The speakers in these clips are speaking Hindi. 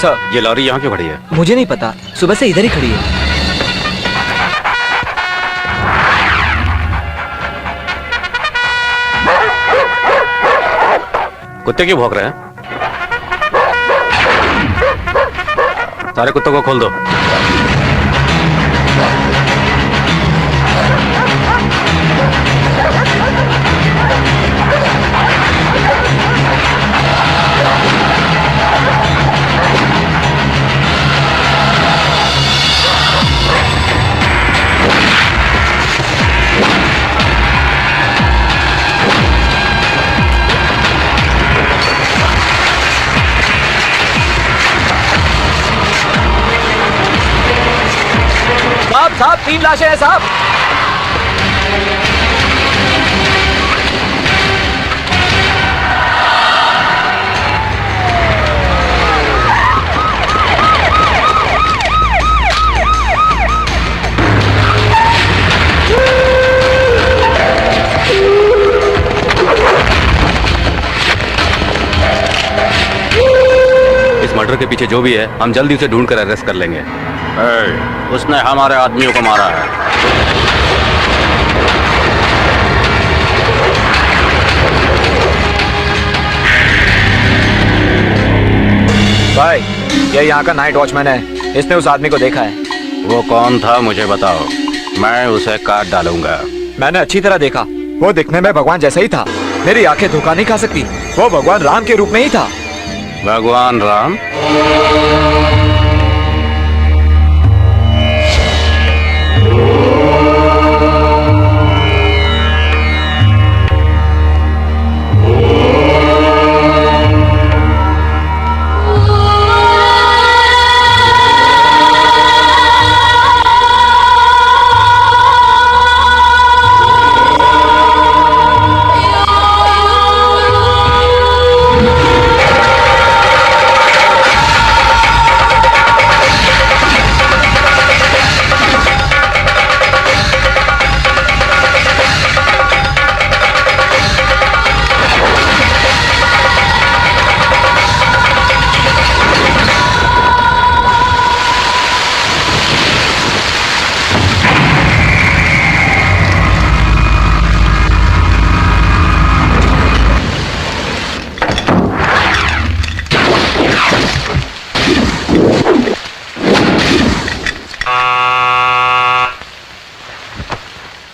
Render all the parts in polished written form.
सर, ये लॉरी यहाँ क्यों खड़ी है? मुझे नहीं पता, सुबह से इधर ही खड़ी है। कुत्ते क्यों भौंक रहे हैं? सारे कुत्तों को खोल दो। साहब 3 लाशें हैं साहब। इस मर्डर के पीछे जो भी है, हम जल्दी उसे ढूंढ कर अरेस्ट कर लेंगे। उसने हमारे आदमियों को मारा है। भाई, ये यहाँ का नाइट वॉचमैन है, इसने उस आदमी को देखा है। वो कौन था मुझे बताओ, मैं उसे काट डालूंगा। मैंने अच्छी तरह देखा, वो दिखने में भगवान जैसा ही था। मेरी आंखें धोखा नहीं खा सकती, वो भगवान राम के रूप में ही था। भगवान राम?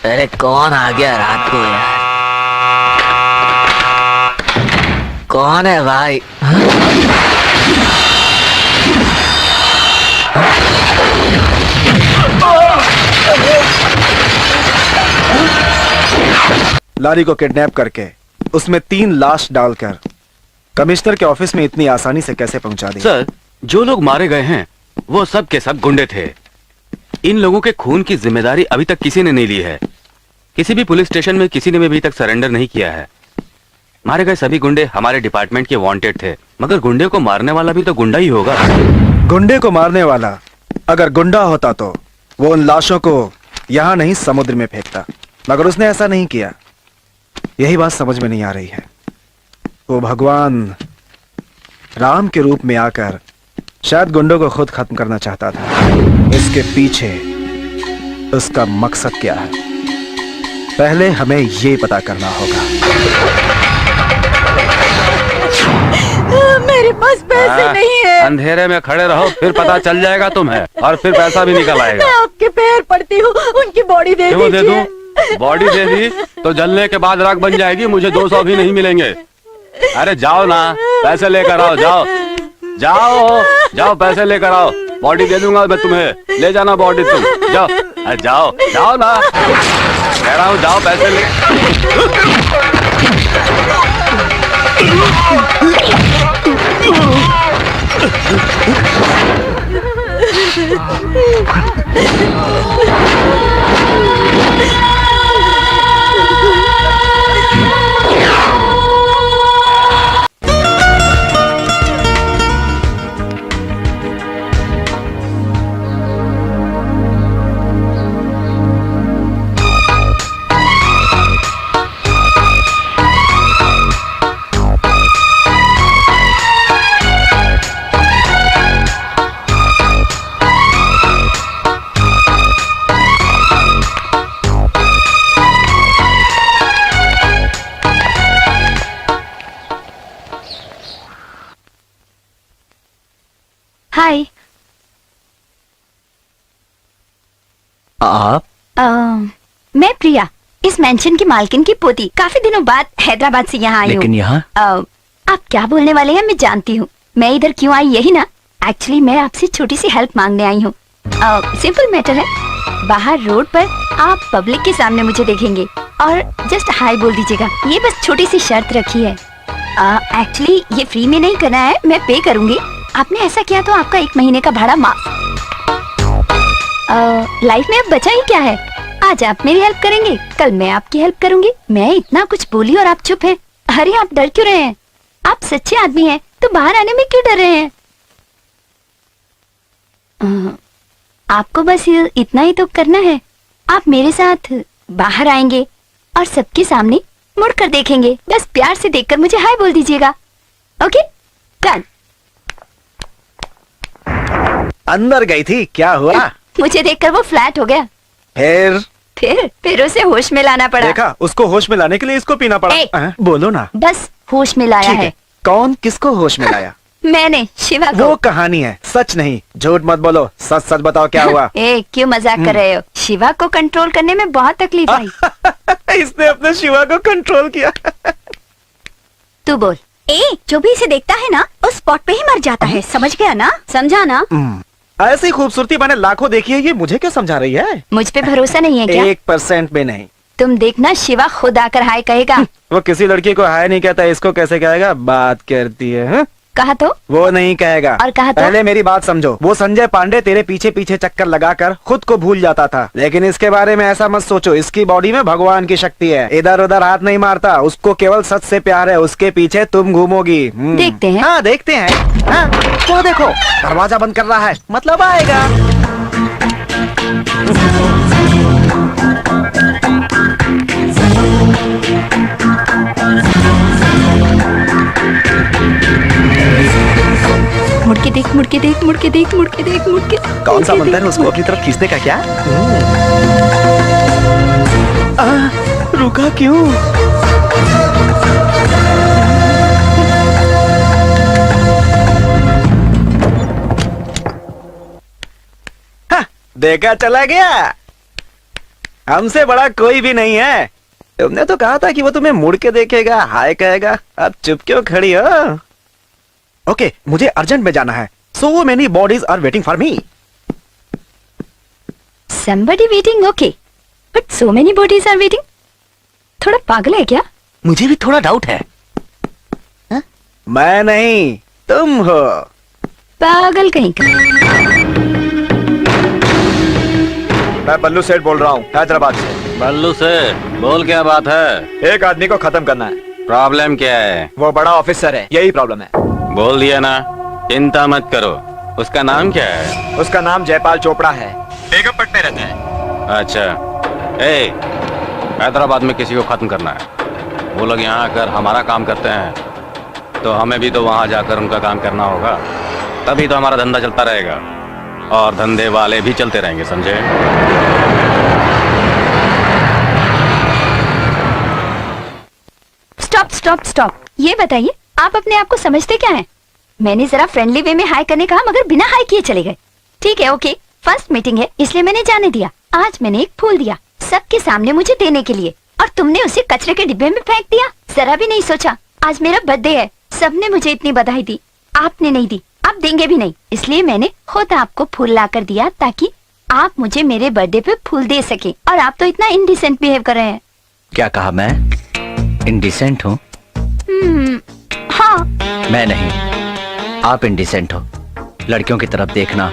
अरे कौन आ गया रात को यार? कौन है भाई? लारी को किडनैप करके उसमें 3 लाश डालकर कमिश्नर के ऑफिस में इतनी आसानी से कैसे पहुंचा दी? सर, जो लोग मारे गए हैं वो सब के सब गुंडे थे। इन लोगों के खून की जिम्मेदारी अभी तक किसी ने नहीं ली है। किसी भी पुलिस स्टेशन में किसी ने भी अभी तक सरेंडर नहीं किया है। मारे गए सभी गुंडे हमारे डिपार्टमेंट के वांटेड थे, मगर गुंडे को मारने वाला भी तो गुंडा ही होगा। गुंडे को मारने वाला अगर गुंडा होता तो वो उन लाशों को यहां नहीं समुद्र में फेंकता, मगर उसने ऐसा नहीं किया। यही बात समझ में नहीं आ रही है। वो भगवान राम के रूप में आकर शायद गुंडों को खुद खत्म करना चाहता था। इसके पीछे उसका मकसद क्या है, पहले हमें ये पता करना होगा। मेरे पास पैसे नहीं है। अंधेरे में खड़े रहो, फिर पता चल जाएगा तुम्हें, और फिर पैसा भी निकल आएगा। मैं आपके पैर पड़ती हूँ, उनकी बॉडी दे दे दीजिए। दूं? बॉडी दे दी तो जलने के बाद राख बन जाएगी, मुझे 200 भी नहीं मिलेंगे। अरे जाओ ना, पैसे लेकर आओ, जाओ जाओ जाओ, पैसे लेकर आओ, बॉडी दे दूंगा मैं तुम्हें। ले जाना बॉडी तुम, जाओ। अरे जाओ जाओ ना, कह रहा हूँ जाओ, पैसे ले। हाय। आप? मैं प्रिया, इस मेंशन की मालकिन की पोती। काफी दिनों बाद हैदराबाद से यहाँ आई हूँ। लेकिन यहाँ? आप क्या बोलने वाले हैं मैं जानती हूँ। मैं इधर क्यों आई यही ना? एक्चुअली मैं आपसे छोटी सी हेल्प मांगने आई हूँ। सिंपल मैटर है। बाहर रोड पर आप पब्लिक के सामने मुझे देखेंगे और जस्ट हाय बोल दीजिएगा। ये बस छोटी सी शर्त रखी है। एक्चुअली ये फ्री में नहीं करना है, मैं पे करूंगी। आपने ऐसा किया तो आपका 1 महीने का भाड़ा माफ। लाइफ में अब बचा ही क्या है। आज आप मेरी हेल्प करेंगे, कल मैं आपकी हेल्प करूंगी। मैं इतना कुछ बोली और आप चुप है। अरे आप डर क्यों रहे हैं? आप सच्चे आदमी हैं तो बाहर आने में क्यों डर रहे हैं? आपको बस इतना ही तो करना है। आप मेरे साथ बाहर आएंगे और सबके सामने मुड़कर देखेंगे। बस प्यार से देखकर मुझे हाय बोल दीजिएगा। Okay done. अंदर गई थी, क्या हुआ? मुझे देखकर वो फ्लैट हो गया। फिर उसे होश में लाना पड़ा। देखा, उसको होश में लाने के लिए इसको पीना पड़ा। बोलो ना। बस होश में लाया है। कौन किसको होश में लाया? मैंने, शिवा को। वो कहानी है, सच नहीं। झूठ मत बोलो, सच सच बताओ क्या हुआ। क्यों मजाक कर रहे हो? शिवा को कंट्रोल करने में बहुत तकलीफ आई। इसने अपने शिवा को कंट्रोल किया। तू बोल। जो भी इसे देखता है ना उस स्पॉट पे ही मर जाता है। समझ गया ना? समझा ना? ऐसी खूबसूरती मैंने लाखों देखी है, ये मुझे क्यों समझा रही है? मुझ पे भरोसा नहीं है क्या? 1% भी नहीं। तुम देखना, शिवा खुद आकर हाय कहेगा। वो किसी लड़की को हाय नहीं कहता, इसको कैसे कहेगा? बात करती है हा? कहा तो? वो नहीं कहेगा। और कहा तो? पहले मेरी बात समझो। वो संजय पांडे तेरे पीछे पीछे चक्कर लगाकर खुद को भूल जाता था, लेकिन इसके बारे में ऐसा मत सोचो। इसकी बॉडी में भगवान की शक्ति है। इधर उधर हाथ नहीं मारता, उसको केवल सच से प्यार है। उसके पीछे तुम घूमोगी। देखते हैं। हाँ देखते हैं। हाँ, वो देखो दरवाजा बंद कर रहा है, मतलब आएगा। मुड़के देख, मुड़के देख, मुड़के देख, मुड़के देख, मुड़के। कौन सा मंत्र है उसको अपनी तरफ खींचने का? क्या रुका क्यों? हाँ, देखा, चला गया। हमसे बड़ा कोई भी नहीं है। तुमने तो कहा था कि वो तुम्हें मुड़ के देखेगा, हाय कहेगा। अब चुप क्यों खड़ी हो? ओके, मुझे अर्जेंट में जाना है। So many bodies are waiting for me. Somebody waiting, okay. But so many bodies are waiting. थोड़ा पागल है क्या? मुझे भी थोड़ा डाउट है। मैं नहीं, तुम हो। पागल कहीं का। मैं बल्लू सेठ बोल रहा हूँ, हैदराबाद से। बल्लू से बोल, क्या बात है? एक आदमी को खत्म करना है। प्रॉब्लम क्या है? वो बड़ा ऑफिसर है, यही प्रॉब्लम है। बोल दिया ना, चिंता मत करो। उसका नाम क्या है? उसका नाम जयपाल चोपड़ा है, बेगमपट में रहता है। अच्छा, हैदराबाद में किसी को खत्म करना है। वो लोग यहाँ आकर हमारा काम करते हैं, तो हमें भी तो वहाँ जाकर उनका काम करना होगा। तभी तो हमारा धंधा चलता रहेगा और धंधे वाले भी चलते रहेंगे, समझे? Stop stop stop. ये बताइए, आप अपने आप को समझते क्या हैं? मैंने जरा फ्रेंडली वे में हाय करने कहा, मगर बिना हाय किए चले गए। ठीक है, ओके। फर्स्ट मीटिंग है इसलिए मैंने जाने दिया। आज मैंने एक फूल दिया सबके सामने मुझे देने के लिए, और तुमने उसे कचरे के डिब्बे में फेंक दिया। जरा भी नहीं सोचा आज मेरा बर्थडे है। सबने मुझे इतनी बधाई दी, आपने नहीं दी, आप देंगे भी नहीं। इसलिए मैंने खुद आपको फूल ला कर दिया ताकि आप मुझे मेरे बर्थडे पे फूल दे सके। और आप तो इतना इनडिसेंट बिहेव कर रहे हैं। क्या कहा? मैं इंडिसेंट हूँ? हाँ। मैं नहीं, आप इंडिसेंट हो। लड़कियों की तरफ देखना,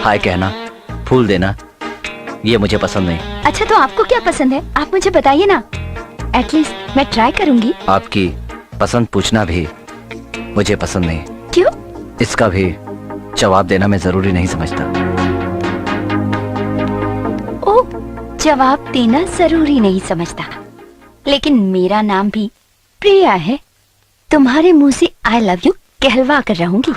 हाय कहना, फूल देना, ये मुझे पसंद नहीं। अच्छा, तो आपको क्या पसंद है? आप मुझे बताइए ना, एटलीस्ट मैं ट्राई करूंगी। आपकी पसंद पूछना भी मुझे पसंद नहीं। क्यों? इसका भी जवाब देना मैं जरूरी नहीं समझता। ओ, जवाब देना जरूरी नहीं समझता, लेकिन मेरा नाम भी प्रिया है। तुम्हारे मुंह से आई लव यू कहलवा कर रहूंगी।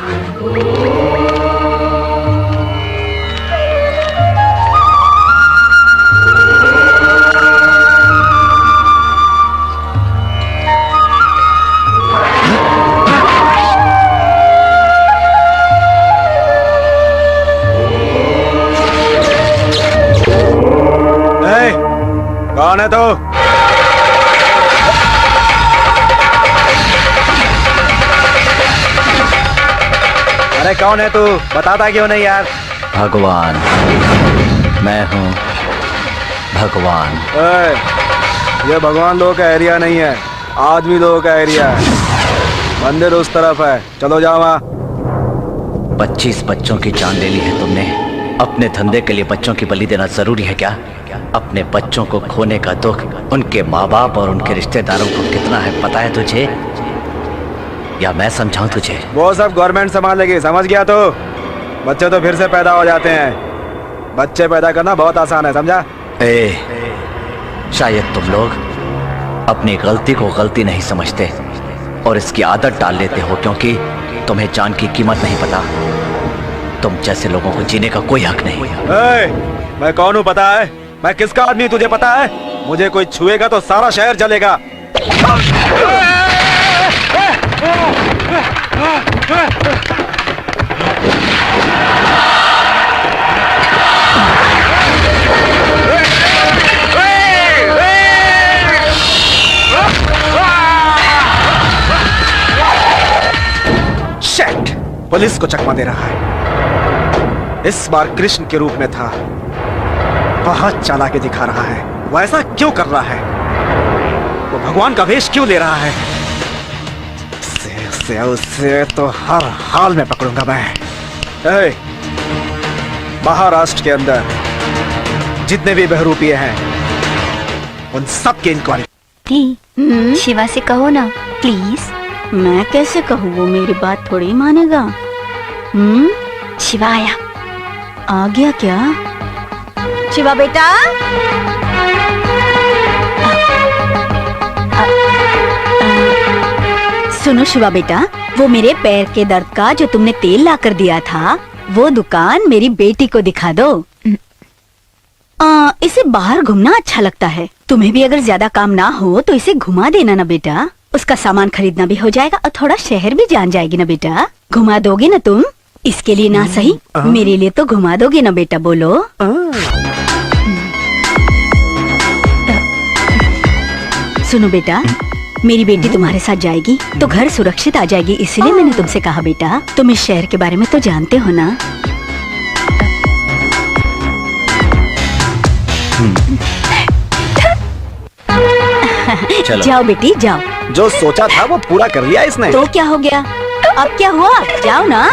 अरे कौन है तू? बताता क्यों नहीं यार? भगवान, मैं हूँ भगवान। ये भगवान लोगों का एरिया नहीं है, आदमी लोगों का एरिया है। मंदिर उस तरफ है, चलो जाओ वहाँ। 25 बच्चों की जान ले ली है तुमने। अपने धंधे के लिए बच्चों की बलि देना जरूरी है क्या? अपने बच्चों को खोने का दुख उनके माँ बाप और उनके रिश्तेदारों को कितना है पता है तुझे? या मैं समझाऊं तुझे? वो सब गवर्नमेंट संभालेगी, समझ गया तो? बच्चे तो फिर से पैदा हो जाते हैं। बच्चे पैदा करना बहुत आसान है, समझा? शायद तुम लोग अपनी गलती को गलती नहीं समझते और इसकी आदत डाल लेते हो क्योंकि तुम्हें जान की कीमत नहीं पता। तुम जैसे लोगों को जीने का कोई हक नहीं। मैं कौन हूँ पता है? मैं किसका आदमी तुझे पता है? मुझे कोई छुएगा तो सारा शहर जलेगा। शिट! पुलिस को चकमा दे रहा है। इस बार कृष्ण के रूप में था। बहुत चालाकी दिखा रहा है। वो ऐसा क्यों कर रहा है? वो भगवान का वेश क्यों ले रहा है? उसे तो हर हाल में पकड़ूंगा मैं। महाराष्ट्र के अंदर जितने भी बहरूपिये हैं उन सब की इंक्वायरी। शिवा से कहो ना प्लीज। मैं कैसे कहूँ, वो मेरी बात थोड़ी मानेगा। शिवा आया। आ गया क्या? शिवा बेटा, सुनो शिवा बेटा, वो मेरे पैर के दर्द का जो तुमने तेल ला कर दिया था, वो दुकान मेरी बेटी को दिखा दो। इसे बाहर घूमना अच्छा लगता है। तुम्हें भी अगर ज्यादा काम ना हो तो इसे घुमा देना ना बेटा। उसका सामान खरीदना भी हो जाएगा और थोड़ा शहर भी जान जाएगी ना बेटा। घुमा दोगे ना तुम? इसके लिए ना सही, मेरे लिए तो घुमा दोगे ना बेटा? बोलो। सुनो बेटा, मेरी बेटी तुम्हारे साथ जाएगी तो घर सुरक्षित आ जाएगी, इसलिए मैंने तुमसे कहा बेटा। तुम इस शहर के बारे में तो जानते हो ना? चलो। जाओ बेटी जाओ। जो सोचा था वो पूरा कर लिया इसने। तो क्या हो गया? अब क्या हुआ? जाओ ना।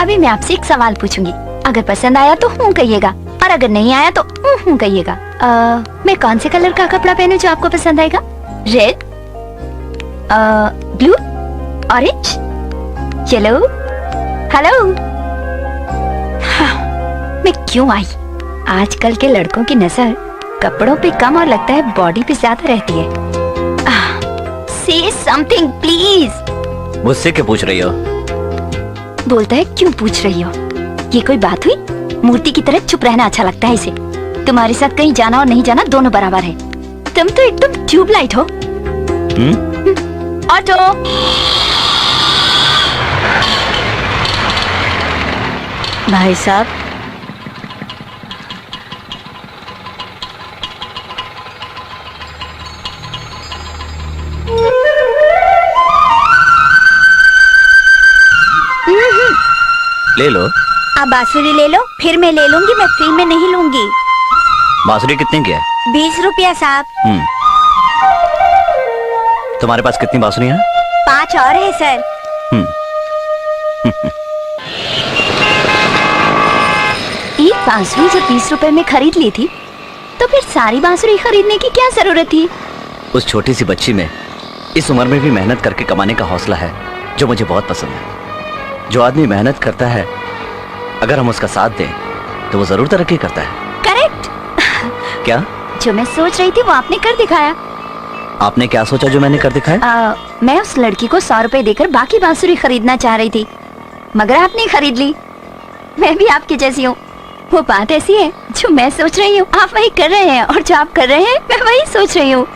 अभी मैं आपसे एक सवाल पूछूंगी, अगर पसंद आया तो हूँ कहिएगा और अगर नहीं आया तो हूँ कहिएगा। मैं कौन से कलर का कपड़ा पहनूं जो आपको पसंद आएगा? Red, blue, orange, yellow? Hello. मैं क्यों आई? आजकल के लड़कों की नजर कपड़ों पे कम और लगता है बॉडी पे ज्यादा रहती है। से समथिंग प्लीज। मुझसे क्यों पूछ रही हो? बोलता है क्यों पूछ रही हो? ये कोई बात हुई? मूर्ति की तरह चुप रहना अच्छा लगता है इसे। तुम्हारे साथ कहीं जाना और नहीं जाना दोनों बराबर है। तुम तो एकदम ट्यूबलाइट हो। ऑटो। भाई साहब, ले लो। आप बांसुरी ले लो, फिर मैं ले लूंगी। मैं फ्री में नहीं लूंगी। बांसुरी कितने की है? 20 रुपया साहब। तुम्हारे पास कितनी बांसुरी हैं? 5 और है सर। एक बांसुरी जब 20 रुपए में खरीद ली थी तो फिर सारी बांसुरी खरीदने की क्या जरूरत थी? उस छोटी सी बच्ची में इस उम्र में भी मेहनत करके कमाने का हौसला है जो मुझे बहुत पसंद है। जो आदमी मेहनत करता है अगर हम उसका साथ दें तो वो जरूर तरक्की करता है। करेक्ट। क्या? जो मैं सोच रही थी वो आपने कर दिखाया। आपने क्या सोचा जो मैंने कर दिखाया? मैं उस लड़की को 100 रुपए देकर बाकी बांसुरी खरीदना चाह रही थी मगर आपने खरीद ली। मैं भी आपकी जैसी हूँ। वो बात ऐसी है, जो मैं सोच रही हूँ आप वही कर रहे हैं और जो आप कर रहे हैं मैं वही सोच रही हूँ।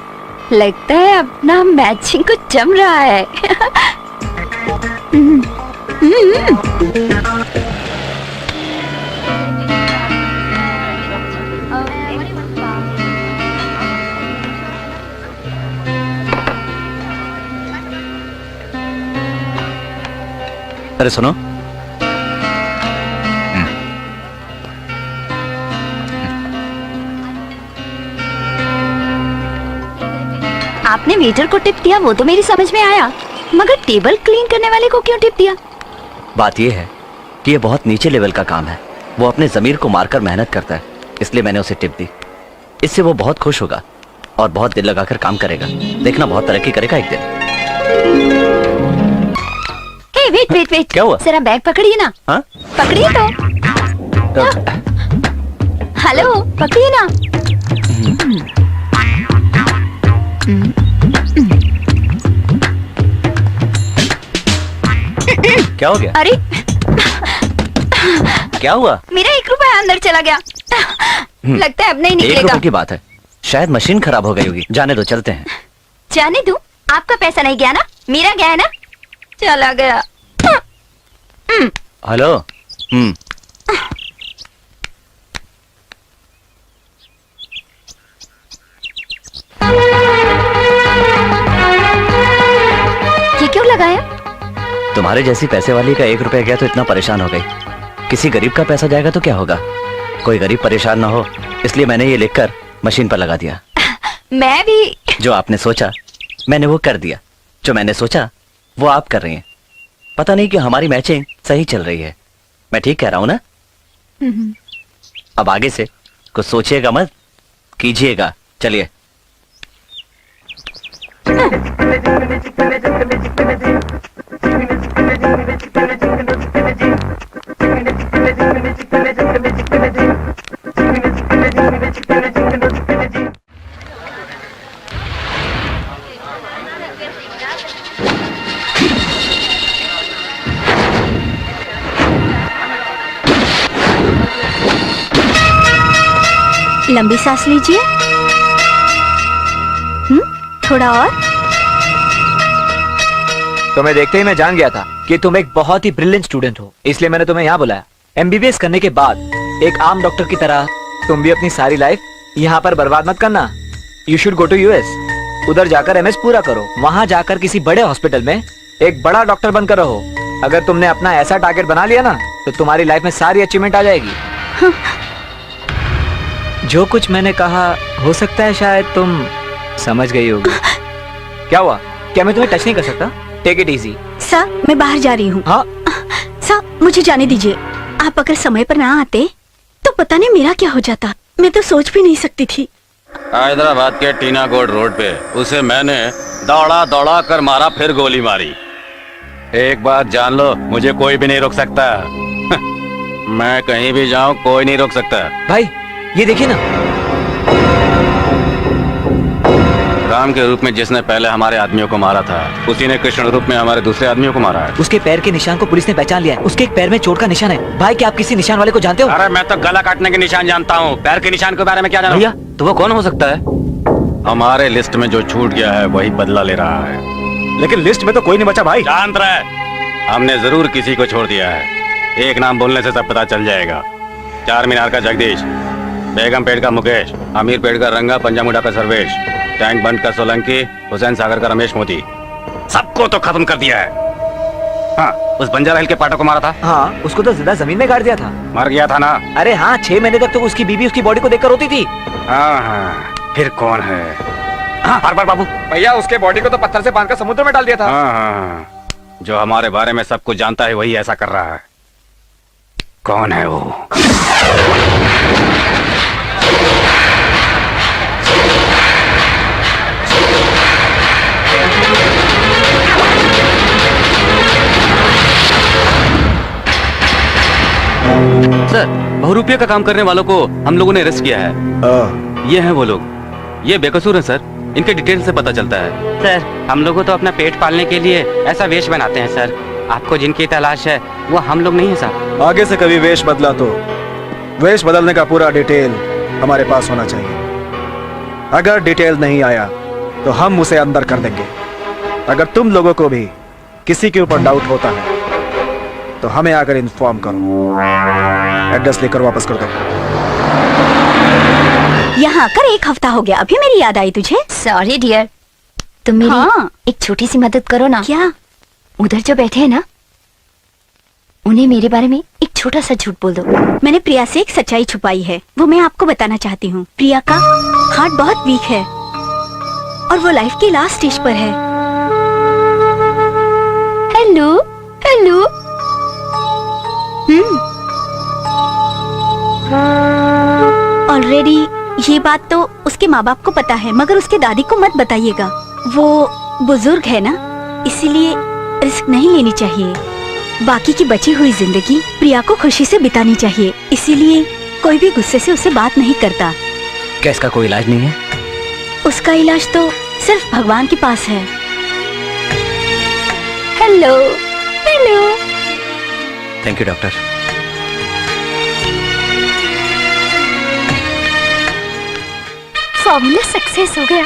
लगता है अपना मैचिंग को जम रहा है। अरे सुनो, आपने वेटर को टिप दिया वो तो मेरी समझ में आया, मगर टेबल क्लीन करने वाले को क्यों टिप दिया? बात यह है कि ये बहुत नीचे लेवल का काम है। वो अपने जमीर को मारकर मेहनत करता है, इसलिए मैंने उसे टिप दी। इससे वो बहुत खुश होगा और बहुत दिल लगाकर काम करेगा। देखना, बहुत तरक्की करेगा एक दिन। हे वेट वेट वेट, क्या हुआ? जरा बैग पकड़िए ना। हाँ? पकड़िए तो। हेलो, पकड़िए ना। क्या हो गया? अरे क्या हुआ? मेरा 1 रुपया अंदर चला गया। लगता है अब नहीं 1 निकलेगा। रुपए की बात है, शायद मशीन खराब हो गई होगी। जाने दो, चलते हैं। जाने दूं? आपका पैसा नहीं गया ना, मेरा गया है ना। चला गया। हेलो। ये क्यों लगाया? तुम्हारे जैसी पैसे वाली का 1 रुपया गया तो इतना परेशान हो गई। किसी गरीब का पैसा जाएगा तो क्या होगा? कोई गरीब परेशान ना हो, इसलिए मैंने ये लिखकर मशीन पर लगा दिया। मैं भी। जो आपने सोचा मैंने वो कर दिया, जो मैंने सोचा वो आप कर रही हैं। पता नहीं कि हमारी मैचिंग सही चल रही है। मैं ठीक कह रहा हूं ना? अब आगे से कुछ सोचिएगा मत, कीजिएगा। चलिए। लंबी सांस लीजिए। थोड़ा और। तुम्हें देखते ही मैं जान गया था कि तुम एक बहुत ही ब्रिलियंट स्टूडेंट हो, इसलिए मैंने तुम्हें यहाँ बुलाया। एमबीबीएस करने के बाद एक आम डॉक्टर की तरह तुम भी अपनी सारी लाइफ यहाँ पर बर्बाद मत करना। You should go to US. उधर जाकर एमएस पूरा करो, वहां जाकर किसी बड़े हॉस्पिटल में एक बड़ा डॉक्टर बनकर रहो। अगर तुमने अपना ऐसा टारगेट बना लिया ना तो तुम्हारी लाइफ में सारी अचीवमेंट आ जाएगी। जो कुछ मैंने कहा हो सकता है शायद तुम समझ गई होगी। क्या हुआ? क्या मैं तुम्हें टच नहीं कर सकता? Take it easy. सर, मैं बाहर जा रही हूँ। हाँ? सर, मुझे जाने दीजिए। आप अगर समय पर ना आते तो पता नहीं मेरा क्या हो जाता। मैं तो सोच भी नहीं सकती थी। हैदराबाद के टीनागोड रोड पे उसे मैंने दौड़ा दौड़ा कर मारा, फिर गोली मारी। एक बात जान लो, मुझे कोई भी नहीं रोक सकता। मैं कहीं भी जाऊं कोई नहीं रोक सकता। भाई ये देखिए ना, राम के रूप में जिसने पहले हमारे आदमियों को मारा था उसी ने कृष्ण रूप में हमारे दूसरे आदमियों को मारा है। उसके पैर के निशान को पुलिस ने पहचान लिया है। उसके एक पैर में चोट का निशान है। भाई क्या आप किसी निशान वाले को जानते हो? अरे मैं तो गला काटने के निशान जानता हूँ, पैर के निशान के बारे में क्या जानूं? भैया, तो वो कौन हो सकता है? हमारे लिस्ट में जो छूट गया है वही बदला ले रहा है। लेकिन लिस्ट में तो कोई नहीं बचा भाई। शांत रहे, हमने जरूर किसी को छोड़ दिया है। एक नाम बोलने से सब पता चल जाएगा। 4 मीनार का जगदीश, बेगम पेड़ का मुकेश, अमीर पेड़ का रंगा, पंजामुड़ा का सर्वेश, टैंक बंद का सोलंकी, हुसैन सागर का रमेश मोदी। सबको तो खत्म कर दिया है। हाँ, उस बंजारा हिल के पाटा को मारा था। हाँ, उसको तो जिंदा जमीन में गाड़ दिया था। मर गया था ना? अरे हाँ, 6 महीने तक तो उसकी बीबी उसकी बॉडी को देखकर रोती थी। हाँ, फिर कौन है? हाँ, बार बाबू भैया, उसके बॉडी को तो पत्थर से बांधकर समुद्र में डाल दिया था। हाँ, जो हमारे बारे में सब कुछ जानता है वही ऐसा कर रहा है। कौन है वो? सर, बहुरूपिया का काम करने वालों को हम लोगों ने अरेस्ट किया है। ये हैं वो लोग, ये बेकसूर हैं सर। इनके डिटेल से पता चलता है। सर, हम लोगों तो अपना पेट पालने के लिए ऐसा वेश बनाते हैं सर। आपको जिनकी तलाश है वो हम लोग नहीं है साहब। आगे से कभी वेश बदला तो वेश बदलने का पूरा डिटेल हमारे पास होना चाहिए। अगर डिटेल नहीं आया तो हम उसे अंदर कर देंगे। अगर तुम लोगों को भी किसी के ऊपर डाउट होता है तो हमें आकर इन्फॉर्म करो। एड्रेस लेकर वापस कर दो। यहाँ आकर 1 हफ्ता हो गया, अभी मेरी याद आई तुझे? सॉरी डियर, तुम मेरी हाँ। एक छोटी सी मदद करो ना। क्या? उधर जो बैठे हैं ना, उन्हें मेरे बारे में एक छोटा सा झूठ बोल दो। मैंने प्रिया से एक सच्चाई छुपाई है, वो मैं आपको बताना चाहती हूँ। प्रिया का हार्ट बहुत वीक है और वो लाइफ के लास्ट स्टेज पर है। Hello hello. ऑलरेडी ये बात तो उसके माँ बाप को पता है, मगर उसके दादी को मत बताइएगा। वो बुजुर्ग है ना, इसीलिए रिस्क नहीं लेनी चाहिए। बाकी की बची हुई जिंदगी प्रिया को खुशी से बितानी चाहिए, इसीलिए कोई भी गुस्से से उससे बात नहीं करता। क्या इसका कोई इलाज नहीं है? उसका इलाज तो सिर्फ भगवान के पास है। Hello hello. Thank you doctor. Formula success हो गया।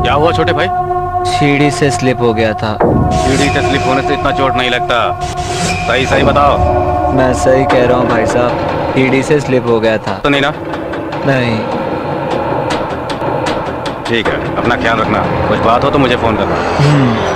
क्या हुआ छोटे भाई? सीढ़ी से स्लिप हो गया था। सीढ़ी से स्लिप होने से इतना चोट नहीं लगता। सही सही बताओ। मैं सही कह रहा हूँ भाई साहब, सीढ़ी से स्लिप हो गया था। तो नहीं ना? नहीं। ठीक है, अपना ख्याल रखना। कुछ बात हो तो मुझे फोन करना।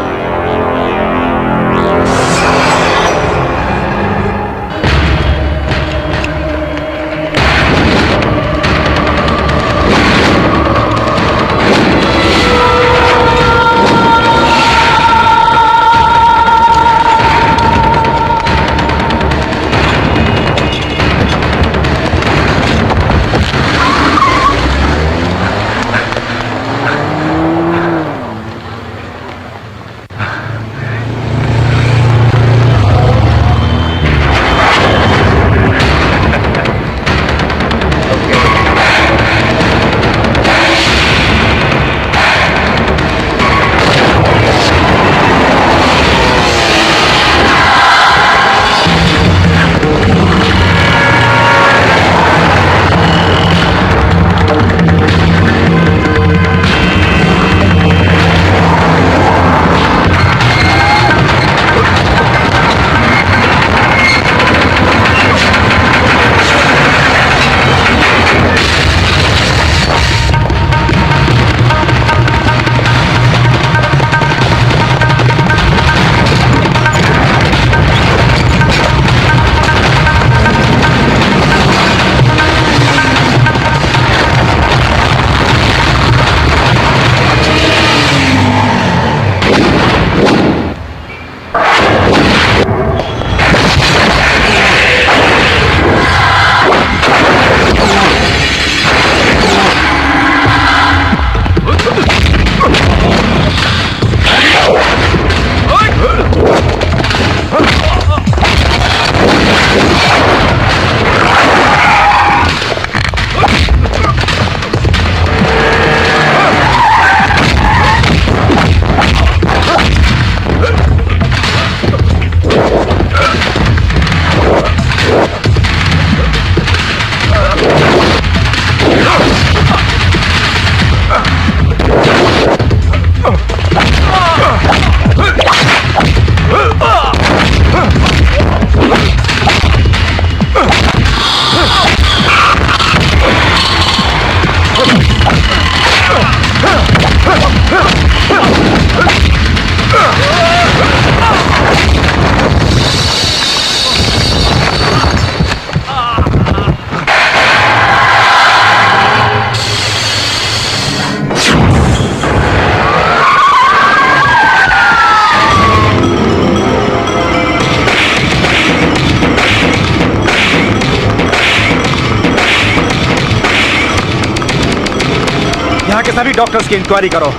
यहाँ के सभी डॉक्टर्स की इंक्वायरी करो,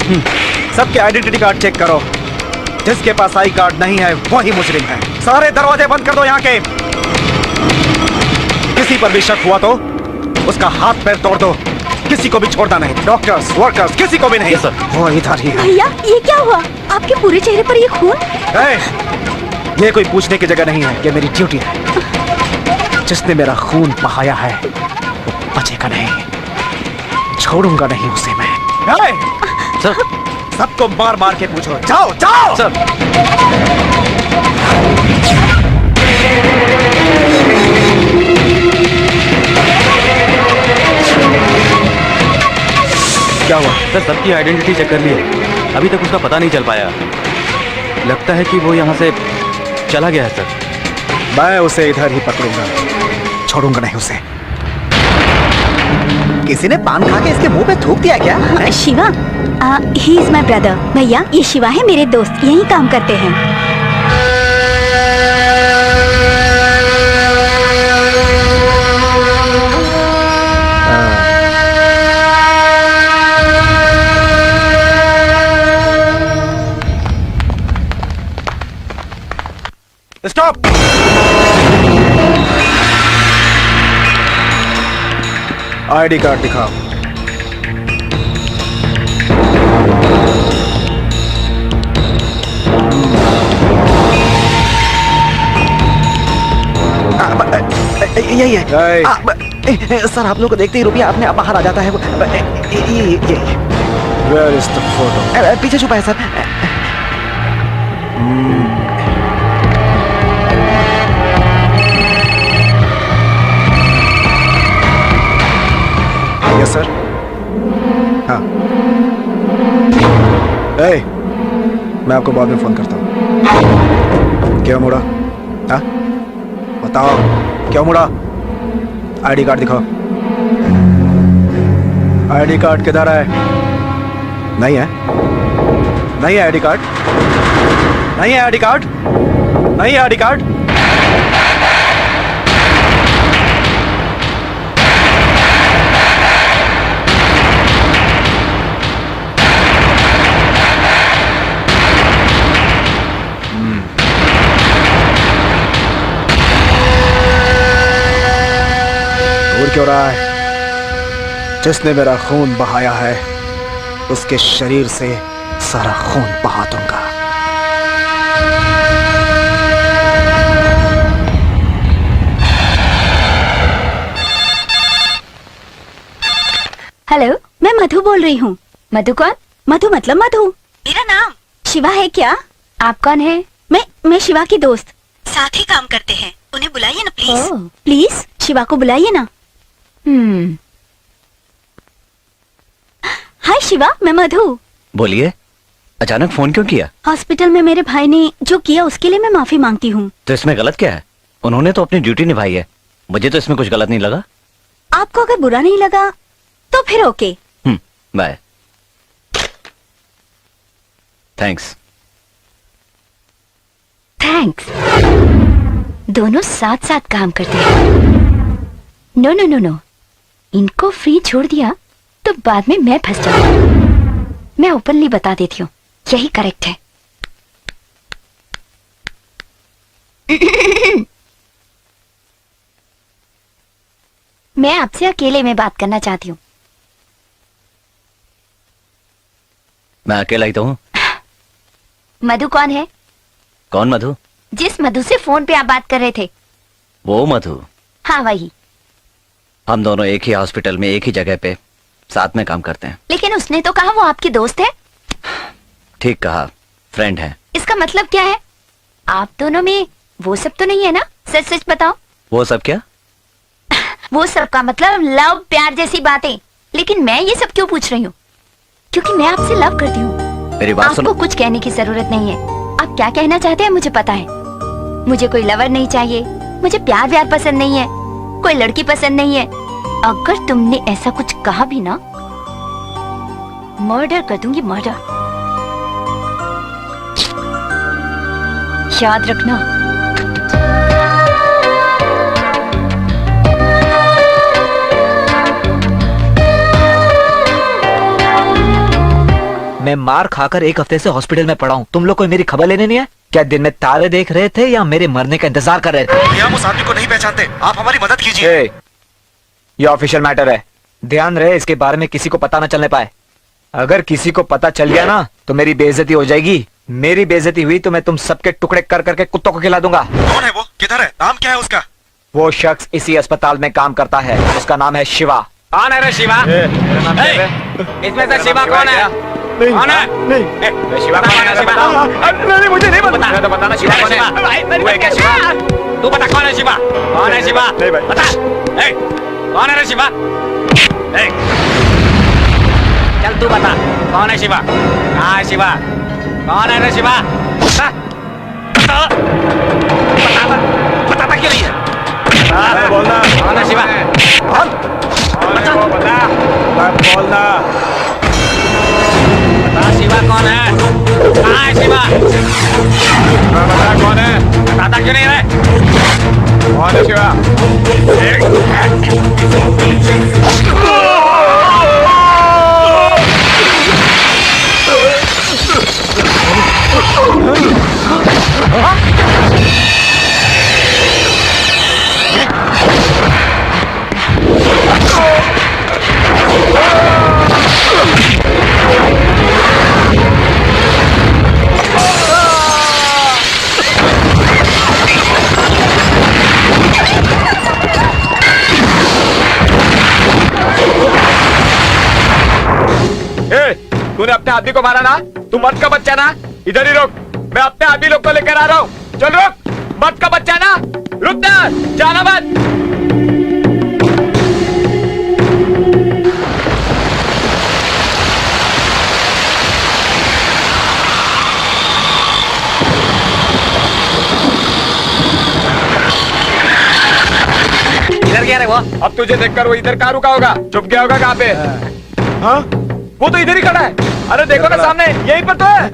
सबके आइडेंटिटी कार्ड चेक करो। जिसके पास आई कार्ड नहीं है वही मुजरिम है। सारे दरवाजे बंद कर दो यहाँ के। किसी पर भी शक हुआ तो उसका हाथ पैर तोड़ दो, किसी को भी छोड़ना नहीं। डॉक्टर्स, वर्कर्स, किसी को भी नहीं। वो इधर ही है। भैया ये क्या हुआ? आपके पूरे चेहरे पर ये खून? ये कोई पूछने की जगह नहीं है, ये मेरी ड्यूटी है। जिसने मेरा खून बहाया है वो बचेगा नहीं, छोड़ूंगा नहीं उसे मैं। सर सबको मार मार के पूछो, जाओ जाओ। सर क्या हुआ? सर सबकी आइडेंटिटी चेक कर ली है, अभी तक उसका पता नहीं चल पाया। लगता है कि वो यहाँ से चला गया है सर। मैं उसे इधर ही पकड़ूंगा, छोड़ूंगा नहीं उसे। किसी ने पान खा के इसके मुंह पे थूक दिया क्या? Shiva, he is my brother. भैया, ये शिवा है, मेरे दोस्त, यही काम करते हैं। स्टॉप! आईडी कार्ड दिखाओ। यही है। सर आप लोग को देखते ही रुपया अपने बाहर आ जाता है। ये Where is the photo? पीछे छुपा है सर। Yes sir. हाँ। ए, मैं आपको बाद में फोन करता हूँ। क्यों मुड़ा? हाँ? बताओ क्यों मुड़ा? आईडी कार्ड दिखाओ। आईडी कार्ड किधर है? नहीं है? नहीं है आईडी कार्ड? नहीं है आईडी कार्ड? नहीं है आईडी कार्ड? दूर क्यों रहा है? जिसने मेरा खून बहाया है उसके शरीर से सारा खून बहा दूंगा। हेलो, मैं मधु बोल रही हूँ। मधु कौन? मधु मतलब मधु, मेरा नाम। शिवा है क्या? आप कौन है? मैं शिवा की दोस्त, साथ ही काम करते हैं। उन्हें बुलाइए ना प्लीज। ओह। प्लीज शिवा को बुलाइए ना। हाय शिवा, मैं मधु। बोलिए, अचानक फोन क्यों किया? हॉस्पिटल में मेरे भाई ने जो किया उसके लिए मैं माफी मांगती हूँ। तो इसमें गलत क्या है? उन्होंने तो अपनी ड्यूटी निभाई है, मुझे तो इसमें कुछ गलत नहीं लगा। आपको अगर बुरा नहीं लगा तो फिर ओके। बाय। थैंक्स। थैंक्स। दोनों साथ साथ काम करते हैं। नो नो नो नो, इनको फ्री छोड़ दिया तो बाद में मैं फंस जाऊंगा। मैं ओपनली बता देती हूँ, यही करेक्ट है। मैं आपसे अकेले में बात करना चाहती हूँ। मैं अकेला ही तो हूँ। मधु कौन है? कौन मधु? जिस मधु से फोन पे आप बात कर रहे थे। वो मधु? हाँ वही। हम दोनों एक ही हॉस्पिटल में एक ही जगह पे साथ में काम करते हैं। लेकिन उसने तो कहा वो आपकी दोस्त है। ठीक कहा, फ्रेंड है। इसका मतलब क्या है? आप दोनों में वो सब तो नहीं है ना? सच सच बताओ। वो सब क्या? वो सब का मतलब लव प्यार जैसी बातें। लेकिन मैं ये सब क्यों पूछ रही हूँ? क्योंकि मैं आपसे लव करती हूँ। मेरी बात सुनो। आपको कुछ कहने की जरूरत नहीं है। आप क्या कहना चाहते हैं मुझे पता है। मुझे कोई लवर नहीं चाहिए, मुझे प्यार व्यार पसंद नहीं है, कोई लड़की पसंद नहीं है। अगर तुमने ऐसा कुछ कहा भी ना, मर्डर कर दूंगी, मर्डर। याद रखना। मैं मार खाकर एक हफ्ते से हॉस्पिटल में पड़ा हूँ, तुम लोग कोई मेरी खबर लेने नहीं है क्या? दिन में तारे देख रहे थे या मेरे मरने का इंतजार कर रहे थे? हम उस आदमी को नहीं पहचानते, आप हमारी मदद कीजिए। ये ऑफिशियल मैटर है, ध्यान रहे इसके बारे में किसी को पता न चलने पाए। अगर किसी को पता चल गया ना तो मेरी बेइज्जती हो जाएगी, मेरी बेइज्जती हुई तो मैं तुम सबके टुकड़े कर करके कुत्तों को खिला दूंगा। कौन है वो? किधर है? नाम क्या है उसका? वो शख्स इसी अस्पताल में काम करता है, उसका नाम है शिवा। कौन है रे शिवा? मेरा नाम क्या है? इसमें से शिवा कौन है? नहीं, कौन है? नहीं, शिवा कौन है? शिवा नहीं, मुझे नहीं पता। बता तो बताना शिवा कौन है? तू है क्या शिवा? तू बता कौन है शिवा? कौन है शिवा? नहीं भाई। बता। ए, कौन है रे शिवा? ए, चल तू बता कौन है शिवा? कहाँ है शिवा? कौन है रे शिवा? बता। बताता क्यों नहीं है? बोलना। कौन है शिवा? बता। बोलना। बता शिवा कौन है? कहाँ है शिवा? बता कौन है? बताता क्यों नहीं है? कौन है शिवा? तूने अपने आदमी को मारा ना? तू मर्द का बच्चा ना? इधर ही रुक, मैं अपने आदमी लोग को लेकर आ रहा हूँ। चल रुक, मर्द का बच्चा ना? रुक ना, जाना मत। इधर क्या रे वो? अब तुझे देखकर वो इधर कहाँ रुका होगा? चुप गया होगा कहाँ पे? हाँ, वो तो इधर ही खड़ा है। अरे देखो ना सामने, यहीं पर तो है।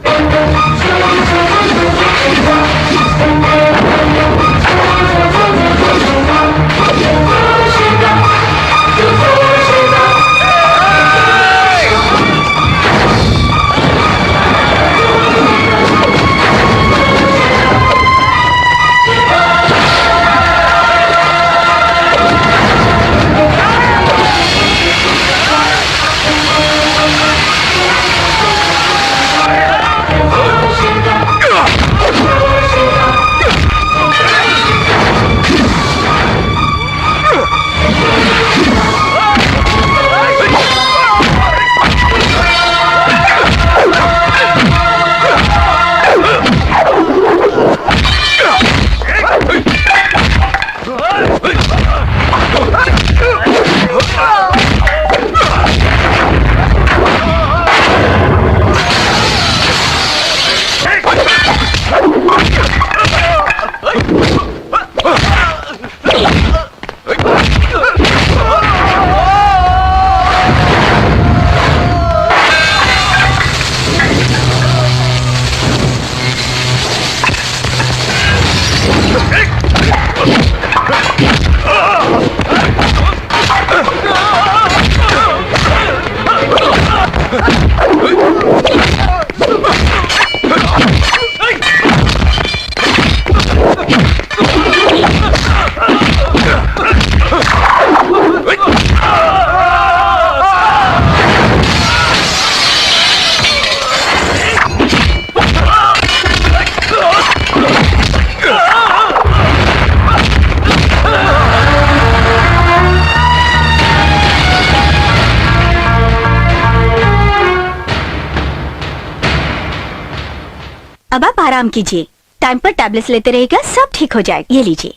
अब आप आराम कीजिए, टाइम पर टैबलेट्स लेते रहेगा, सब ठीक हो जाएगा। ये लीजिए।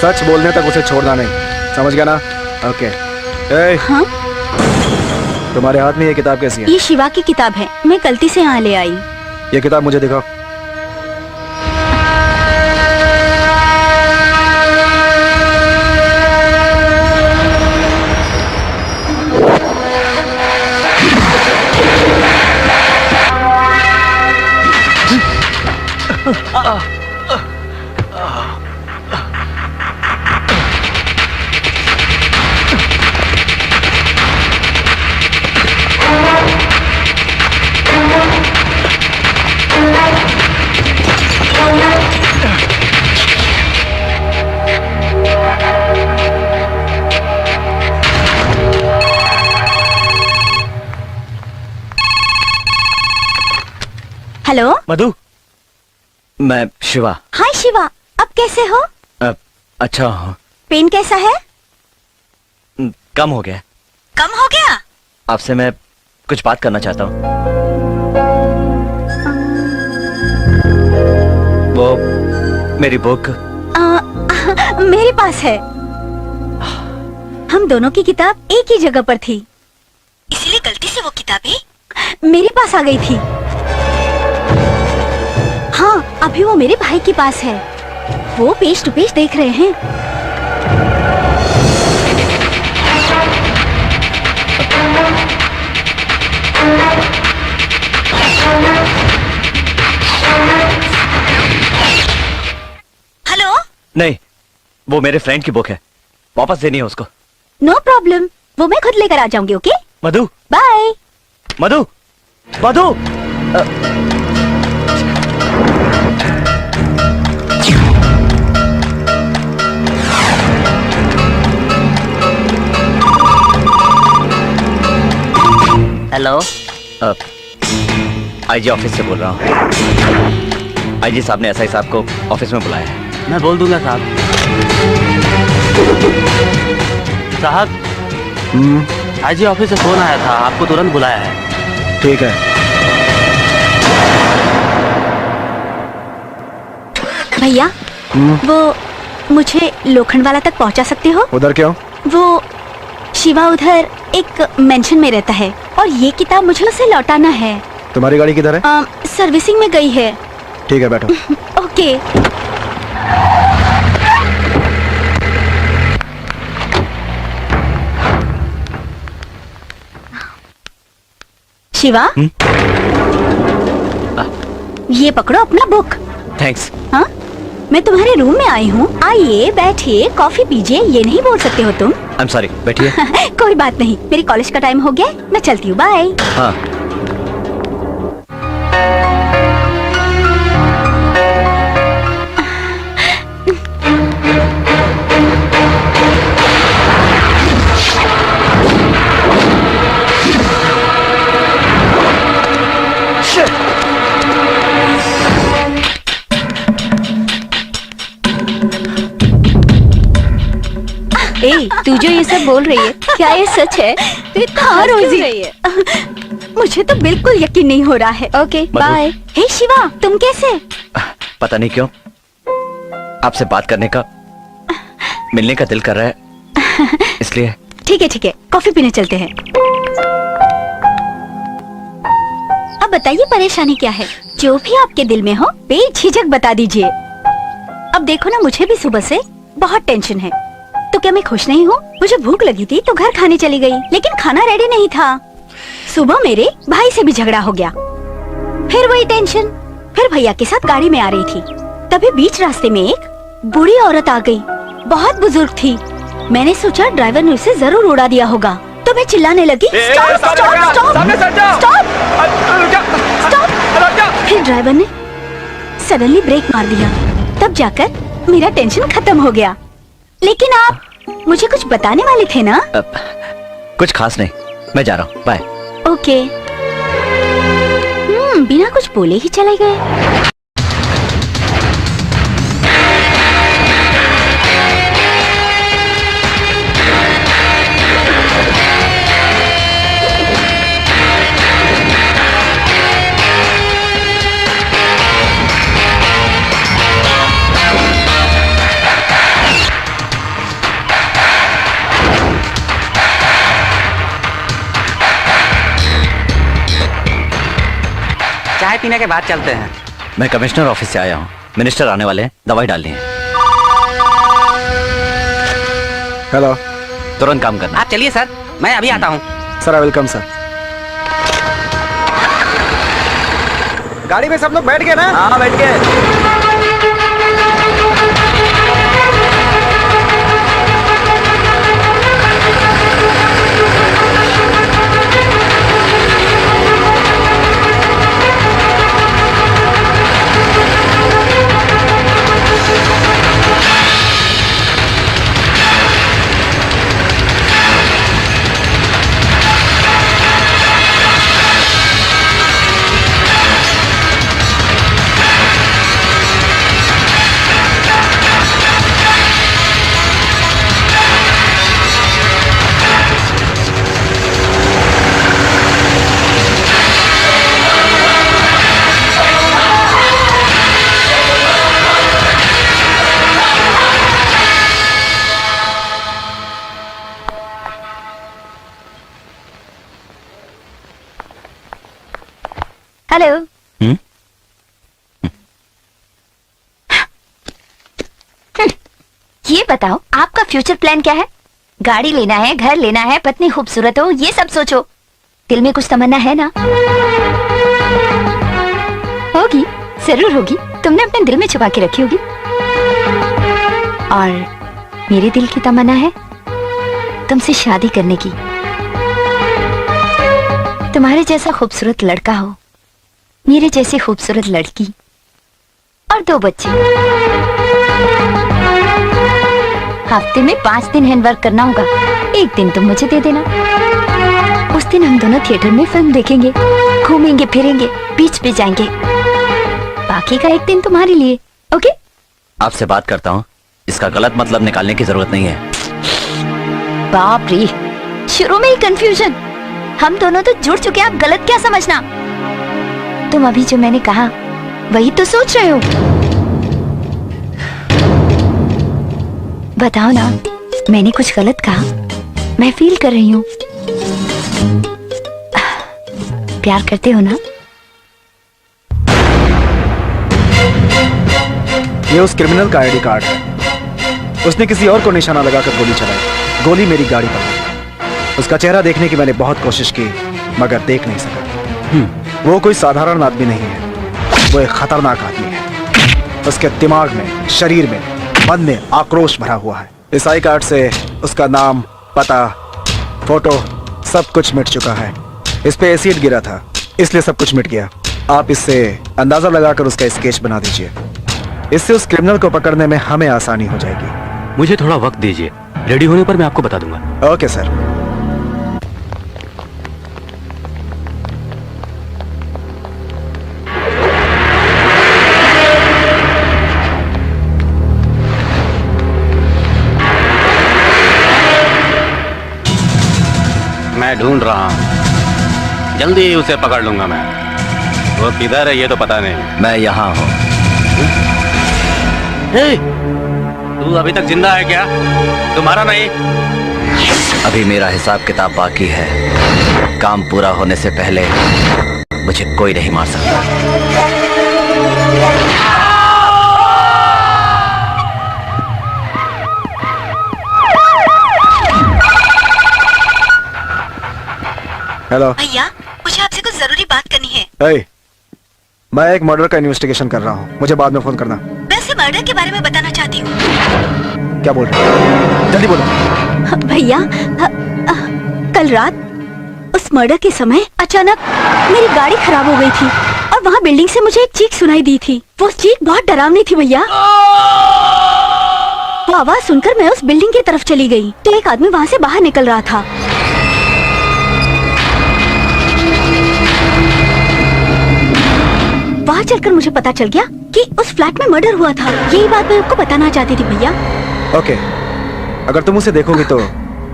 सच बोलने तक उसे छोड़ना नहीं, समझ गया ना? ओके। ए, हाँ? तुम्हारे हाथ में ये किताब कैसी है? ये शिवा की किताब है, मैं गलती से यहाँ ले आई। ये किताब मुझे दिखाओ। हेलो। मधु, मैं शिवा। हाय शिवा, अब कैसे हो? अच्छा हूँ। पेन कैसा है? कम हो गया। कम हो गया? आपसे मैं कुछ बात करना चाहता हूँ। वो मेरी बुक मेरे पास है। हम दोनों की किताब एक ही जगह पर थी, इसलिए गलती से वो किताबें मेरे पास आ गई थी। हाँ, अभी वो मेरे भाई के पास है। वो पेज टू पेज देख रहे हैं। हेलो। नहीं, वो मेरे फ्रेंड की बुक है, वापस देनी है उसको। नो प्रॉब्लम, वो मैं खुद लेकर आ जाऊंगी। ओके, मधु। बाय। मधु, मधु। हेलो। आईजी ऑफिस से बोल रहा हूँ। आईजी साहब ने एसआई साहब को ऑफिस में बुलाया है। मैं बोल दूंगा साहब। साहब, आईजी ऑफिस से फोन आया था, आपको तुरंत बुलाया है। ठीक है। भैया, वो मुझे लोखंडवाला तक पहुंचा सकते हो? उधर क्यों? वो शिवा उधर एक मेंशन में रहता है और ये किताब मुझे उसे लौटाना है। तुम्हारी गाड़ी किधर है? सर्विसिंग में गई है। ठीक है, बैठो। ओके। शिवा, ये पकड़ो अपना बुक। थैंक्स। हाँ, मैं तुम्हारे रूम में आई हूँ। आइए, बैठिए, कॉफी पीजिए। ये नहीं बोल सकते हो तुम। आई एम सॉरी, बैठिए। कोई बात नहीं, मेरी कॉलेज का टाइम हो गया, मैं चलती हूँ। बाय। हाँ। ए, तू जो ये सब बोल रही है, क्या ये सच है? हाँ रोजी, मुझे तो बिल्कुल यकीन नहीं हो रहा है। Okay, bye. हे शिवा, तुम कैसे? पता नहीं क्यों आपसे बात करने का, मिलने का दिल कर रहा है, इसलिए। ठीक है, कॉफी पीने चलते हैं। अब बताइए परेशानी क्या है? जो भी आपके दिल में हो बेझिझक बता दीजिए। अब देखो ना, मुझे भी सुबह से बहुत टेंशन है। तो क्या मैं खुश नहीं हूँ? मुझे भूख लगी थी तो घर खाने चली गई, लेकिन खाना रेडी नहीं था। सुबह मेरे भाई से भी झगड़ा हो गया, फिर वही टेंशन। फिर भैया के साथ गाड़ी में आ रही थी, तभी बीच रास्ते में एक बूढ़ी औरत आ गई, बहुत बुजुर्ग थी। मैंने सोचा ड्राइवर ने उसे जरूर उड़ा दिया होगा, तो मैं चिल्लाने लगी, स्टॉप स्टॉप स्टॉप स्टॉप। फिर ड्राइवर ने सडनली ब्रेक मार दिया, तब जाकर मेरा टेंशन खत्म हो गया। लेकिन आप मुझे कुछ बताने वाले थे ना? कुछ खास नहीं, मैं जा रहा हूँ, बाय। ओके। बिना कुछ बोले ही चले गए। चाय पीने के बाद चलते हैं। मैं कमिश्नर ऑफिस से आया हूँ, मिनिस्टर आने वाले हैं, दवाई डालनी है। हेलो। तुरंत काम करना। आप चलिए सर, मैं अभी आता हूँ। Sir, I welcome sir. गाड़ी में सब लोग बैठ गए ना? हाँ, बैठ गए। हेलो। ये बताओ आपका फ्यूचर प्लान क्या है? गाड़ी लेना है, घर लेना है, पत्नी खूबसूरत हो, ये सब सोचो। दिल में कुछ तमन्ना है ना? होगी, जरूर होगी। तुमने अपने दिल में छुपा के रखी होगी। और मेरे दिल की तमन्ना है तुमसे शादी करने की। तुम्हारे जैसा खूबसूरत लड़का हो, मेरे जैसी खूबसूरत लड़की और 2 बच्चे। हफ्ते में 5 दिन हैंडवर्क करना होगा। एक दिन तुम मुझे दे देना। उस दिन हम दोनों थिएटर में फिल्म देखेंगे, घूमेंगे फिरेंगे, बीच पे जाएंगे। बाकी का एक दिन तुम्हारे लिए। ओके? आपसे बात करता हूँ, इसका गलत मतलब निकालने की जरूरत नहीं है। बाप रे, शुरू में ही कंफ्यूजन। हम दोनों तो जुड़ चुके हैं, आप गलत क्या समझना। तुम अभी जो मैंने कहा वही तो सोच रहे हो। बताओ ना, मैंने कुछ गलत कहा? मैं फील कर रही हूँ। प्यार करते हो ना? ये उस क्रिमिनल का आईडी कार्ड है। उसने किसी और को निशाना लगाकर गोली चलाई। गोली मेरी गाड़ी पर लगी। उसका चेहरा देखने की मैंने बहुत कोशिश की, मगर देख नहीं सका। वो कोई साधारण आदमी नहीं है, वो एक खतरनाक आदमी है। उसके दिमाग में, शरीर में, मन में आक्रोश भरा हुआ है। इस आई कार्ड से उसका नाम, पता, फोटो सब कुछ मिट चुका है। इस पे एसिड गिरा था, इसलिए सब कुछ मिट गया। आप इससे अंदाजा लगाकर उसका स्केच बना दीजिए। इससे उस क्रिमिनल को पकड़ने में हमें आसानी हो जाएगी। मुझे थोड़ा वक्त दीजिए, रेडी होने पर मैं आपको बता दूंगा। Okay sir. मैं ढूंढ रहा हूँ, जल्दी ही उसे पकड़ लूंगा मैं। वो किधर है ये तो पता नहीं। मैं यहाँ हूँ। तू अभी तक जिंदा है क्या? तुम्हारा नहीं? अभी मेरा हिसाब किताब बाकी है। काम पूरा होने से पहले मुझे कोई नहीं मार सकता। हेलो भैया, मुझे आपसे कुछ जरूरी बात करनी है। ए, मैं एक मर्डर का इन्वेस्टिगेशन कर रहा हूँ, मुझे बाद में फोन करना। वैसे मर्डर के बारे में बताना चाहती हूँ। क्या बोल रहे हो? जल्दी बोलो। भैया, कल रात उस मर्डर के समय अचानक मेरी गाड़ी खराब हो गई थी और वहाँ बिल्डिंग से मुझे एक चीख सुनाई दी थी। वो चीख बहुत डरावनी थी भैया। वो आवाज सुनकर मैं उस बिल्डिंग की तरफ चली गई तो एक आदमी वहाँ से बाहर निकल रहा था। वहाँ चलकर मुझे पता चल गया कि उस फ्लैट में मर्डर हुआ था। यही बात मैं आपको बताना चाहती थी भैया। ओके, अगर तुम उसे देखोगी तो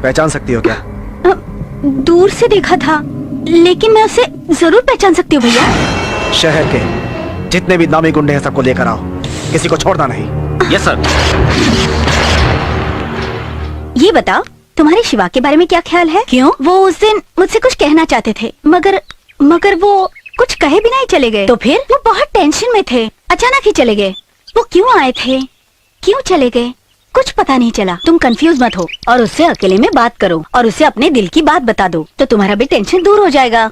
पहचान सकती हो क्या? दूर से देखा था, लेकिन मैं उसे जरूर पहचान सकती हूँ भैया। शहर के जितने भी नामी गुंडे हैं सबको लेकर आओ, किसी को छोड़ना नहीं। Yes sir. ये बताओ, तुम्हारे शिवा के बारे में क्या ख्याल है? क्यों? वो उस दिन मुझसे कुछ कहना चाहते थे, मगर वो कुछ कहे बिना ही चले गए। तो फिर वो बहुत टेंशन में थे, अचानक ही चले गए। वो क्यों आए थे, क्यों चले गए, कुछ पता नहीं चला। तुम कंफ्यूज मत हो और उससे अकेले में बात करो और उसे अपने दिल की बात बता दो, तो तुम्हारा भी टेंशन दूर हो जाएगा।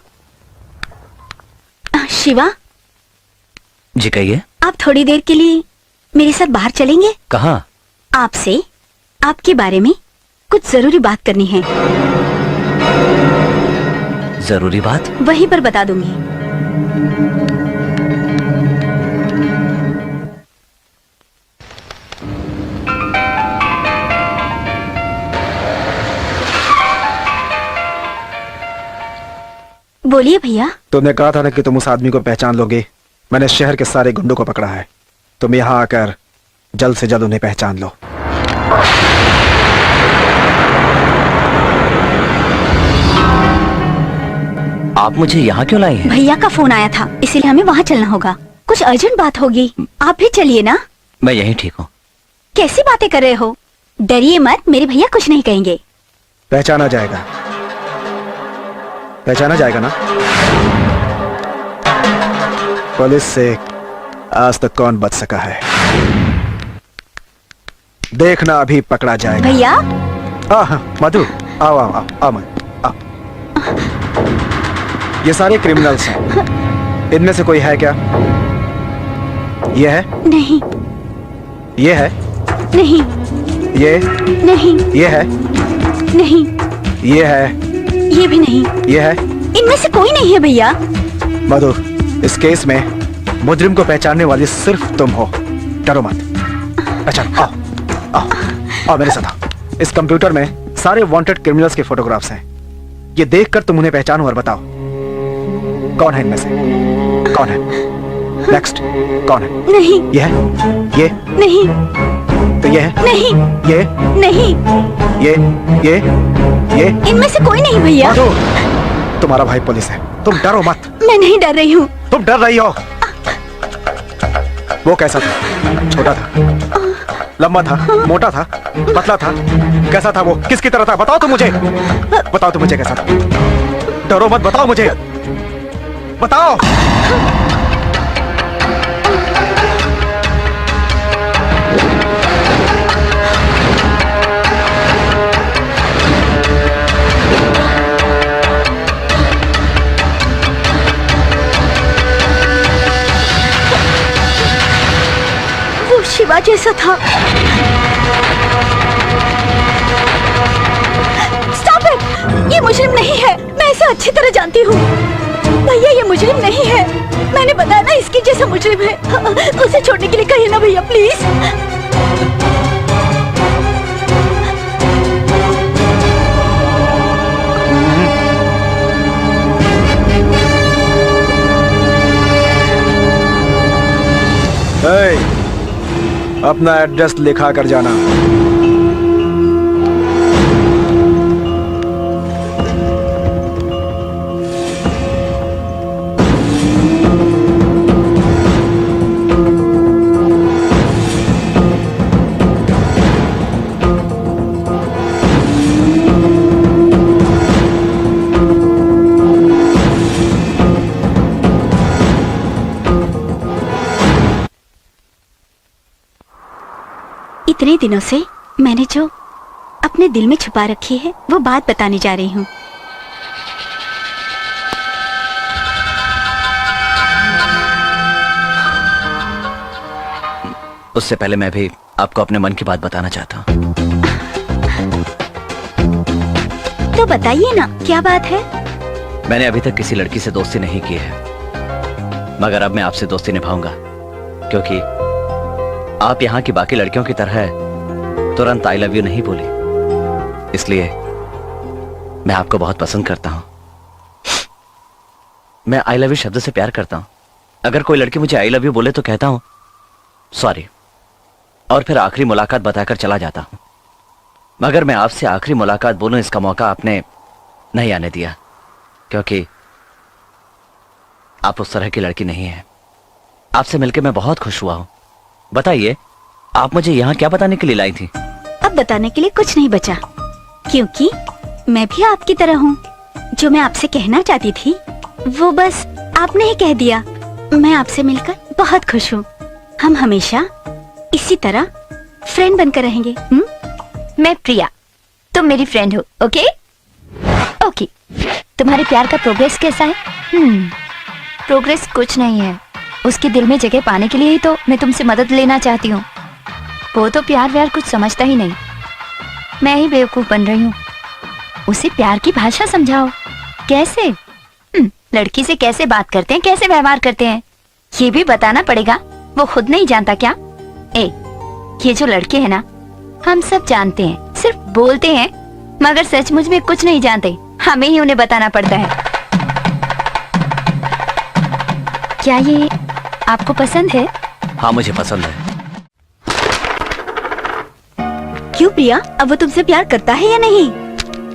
शिवा जी कहिए। आप थोड़ी देर के लिए मेरे साथ बाहर चलेंगे? कहाँ? आपसे आपके बारे में कुछ जरूरी बात करनी है। जरूरी बात? वहीं पर बता दूंगी। बोलिए भैया। तुमने कहा था ना कि तुम उस आदमी को पहचान लोगे। मैंने शहर के सारे गुंडों को पकड़ा है। तुम यहाँ आकर जल्द से जल्द उन्हें पहचान लो। आप मुझे यहाँ क्यों लाए हैं? भैया का फोन आया था, इसीलिए हमें वहाँ चलना होगा। कुछ अर्जेंट बात होगी, आप भी चलिए ना। मैं यहीं ठीक हूँ। कैसी बातें कर रहे हो? डरिए मत, मेरे भैया कुछ नहीं कहेंगे। पहचाना जाएगा, पहचाना जाएगा ना? पुलिस से आज तक कौन बच सका है? देखना अभी पकड़ा जाएगा। भैया हाँ मधु, आओ आओ आओ आओ मधु, आओ। ये सारे क्रिमिनल्स हैं। इनमें से कोई है क्या? ये है? नहीं ये है? नहीं ये? नहीं ये है? नहीं, ये है? ये भी नहीं। ये है? इनमें से कोई नहीं है भैया। मधु, इस केस में मुजरिम को पहचानने वाली सिर्फ तुम हो। डरो मत, पहचानो। आओ आओ आओ मेरे साथ आओ। इस कंप्यूटर में सारे वांटेड क्रिमिनल्स के फोटोग्राफ्स हैं। ये देखकर तुम उन्हें पहचानो और बताओ कौन है इनमें से। कौन है? नेक्स्ट, कौन है? नहीं। ये है? ये? नहीं। तो ये है? नहीं। ये? नहीं। ये? ये? ये? इनमें से कोई नहीं भैया। मधु, तुम्हारा भाई पुलिस है, तुम डरो मत। मैं नहीं डर रही हूँ। तुम डर रही हो। वो कैसा था? छोटा था, लंबा था, मोटा था, पतला था, कैसा था वो? किसकी तरह था? बताओ तो मुझे, बताओ तो मुझे कैसा था। डरो मत, बताओ मुझे, बताओ। वो शिवा जैसा था। Stop it! ये मुजरिम नहीं है। मैं इसे अच्छी तरह जानती हूँ। भैया ये मुजरिम नहीं है। मैंने बताया ना इसके जैसा मुजरिम है। उसे छोड़ने के लिए कहिए ना भैया प्लीज। अपना एड्रेस लिखा कर जाना। इतने दिनों से मैंने जो अपने दिल में छुपा रखी है वो बात बताने जा रही हूँ। उससे पहले मैं भी आपको अपने मन की बात बताना चाहता हूँ। तो बताइए ना क्या बात है। मैंने अभी तक किसी लड़की से दोस्ती नहीं की है, मगर अब मैं आपसे दोस्ती निभाऊंगा, क्योंकि आप यहाँ की बाकी लड़कियों की तरह तुरंत आई लव यू नहीं बोली। इसलिए मैं आपको बहुत पसंद करता हूँ। मैं आई लव यू शब्द से प्यार करता हूँ। अगर कोई लड़की मुझे आई लव यू बोले तो कहता हूँ सॉरी, और फिर आखिरी मुलाकात बताकर चला जाता हूँ। मगर मैं आपसे आखिरी मुलाकात बोलूं इसका मौका आपने नहीं आने दिया, क्योंकि आप उस तरह की लड़की नहीं हैं। आपसे मिलकर मैं बहुत खुश हुआ हूं। बताइए, आप मुझे यहाँ क्या बताने के लिए लाई थी? अब बताने के लिए कुछ नहीं बचा, क्योंकि मैं भी आपकी तरह हूँ। जो मैं आपसे कहना चाहती थी वो बस आपने ही कह दिया। मैं आपसे मिलकर बहुत खुश हूँ। हम हमेशा इसी तरह फ्रेंड बनकर रहेंगे। मैं प्रिया, तुम मेरी फ्रेंड हो। Okay okay. तुम्हारे प्यार का प्रोग्रेस कैसा है? प्रोग्रेस कुछ नहीं है। उसके दिल में जगह पाने के लिए ही तो मैं तुमसे मदद लेना चाहती हूँ। वो तो प्यार व्यार कुछ समझता ही नहीं। मैं ही बेवकूफ बन रही हूँ। उसे प्यार की भाषा समझाओ। कैसे? लड़की से कैसे बात करते हैं, कैसे व्यवहार करते हैं, ये भी बताना पड़ेगा। वो खुद नहीं जानता क्या? ये जो लड़के हैं ना, हम सब जानते हैं, सिर्फ बोलते हैं, मगर सचमुच में कुछ नहीं जानते। हमें ही उन्हें बताना पड़ता है। क्या ये आपको पसंद है? हाँ, मुझे पसंद है। क्यों प्रिया, अब वो तुमसे प्यार करता है या नहीं?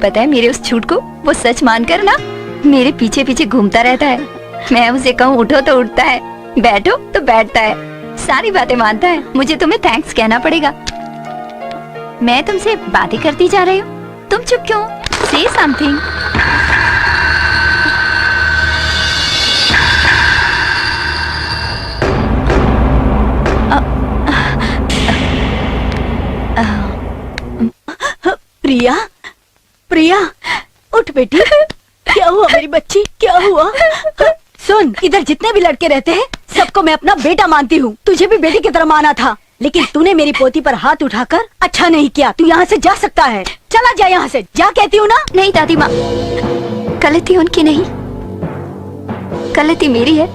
पता है, मेरे उस झूठ को वो सच मानकर ना मेरे पीछे पीछे घूमता रहता है। मैं उसे कहूँ उठो तो उठता है, बैठो तो बैठता है, सारी बातें मानता है। मुझे तुम्हें थैंक्स कहना पड़ेगा। मैं तुमसे बातें करती जा रही हूँ, तुम चुप क्यों? से समथिंग। प्रिया, प्रिया, उठ बेटी। क्या हुआ मेरी बच्ची, क्या हुआ? सुन, इधर जितने भी लड़के रहते हैं सबको मैं अपना बेटा मानती हूँ। तुझे भी बेटी की तरह माना था, लेकिन तूने मेरी पोती पर हाथ उठाकर अच्छा नहीं किया। तू यहाँ से जा सकता है, चला जा यहाँ से, जा कहती हूँ ना। नहीं दादी माँ, गलती उनकी नहीं, गलती मेरी है।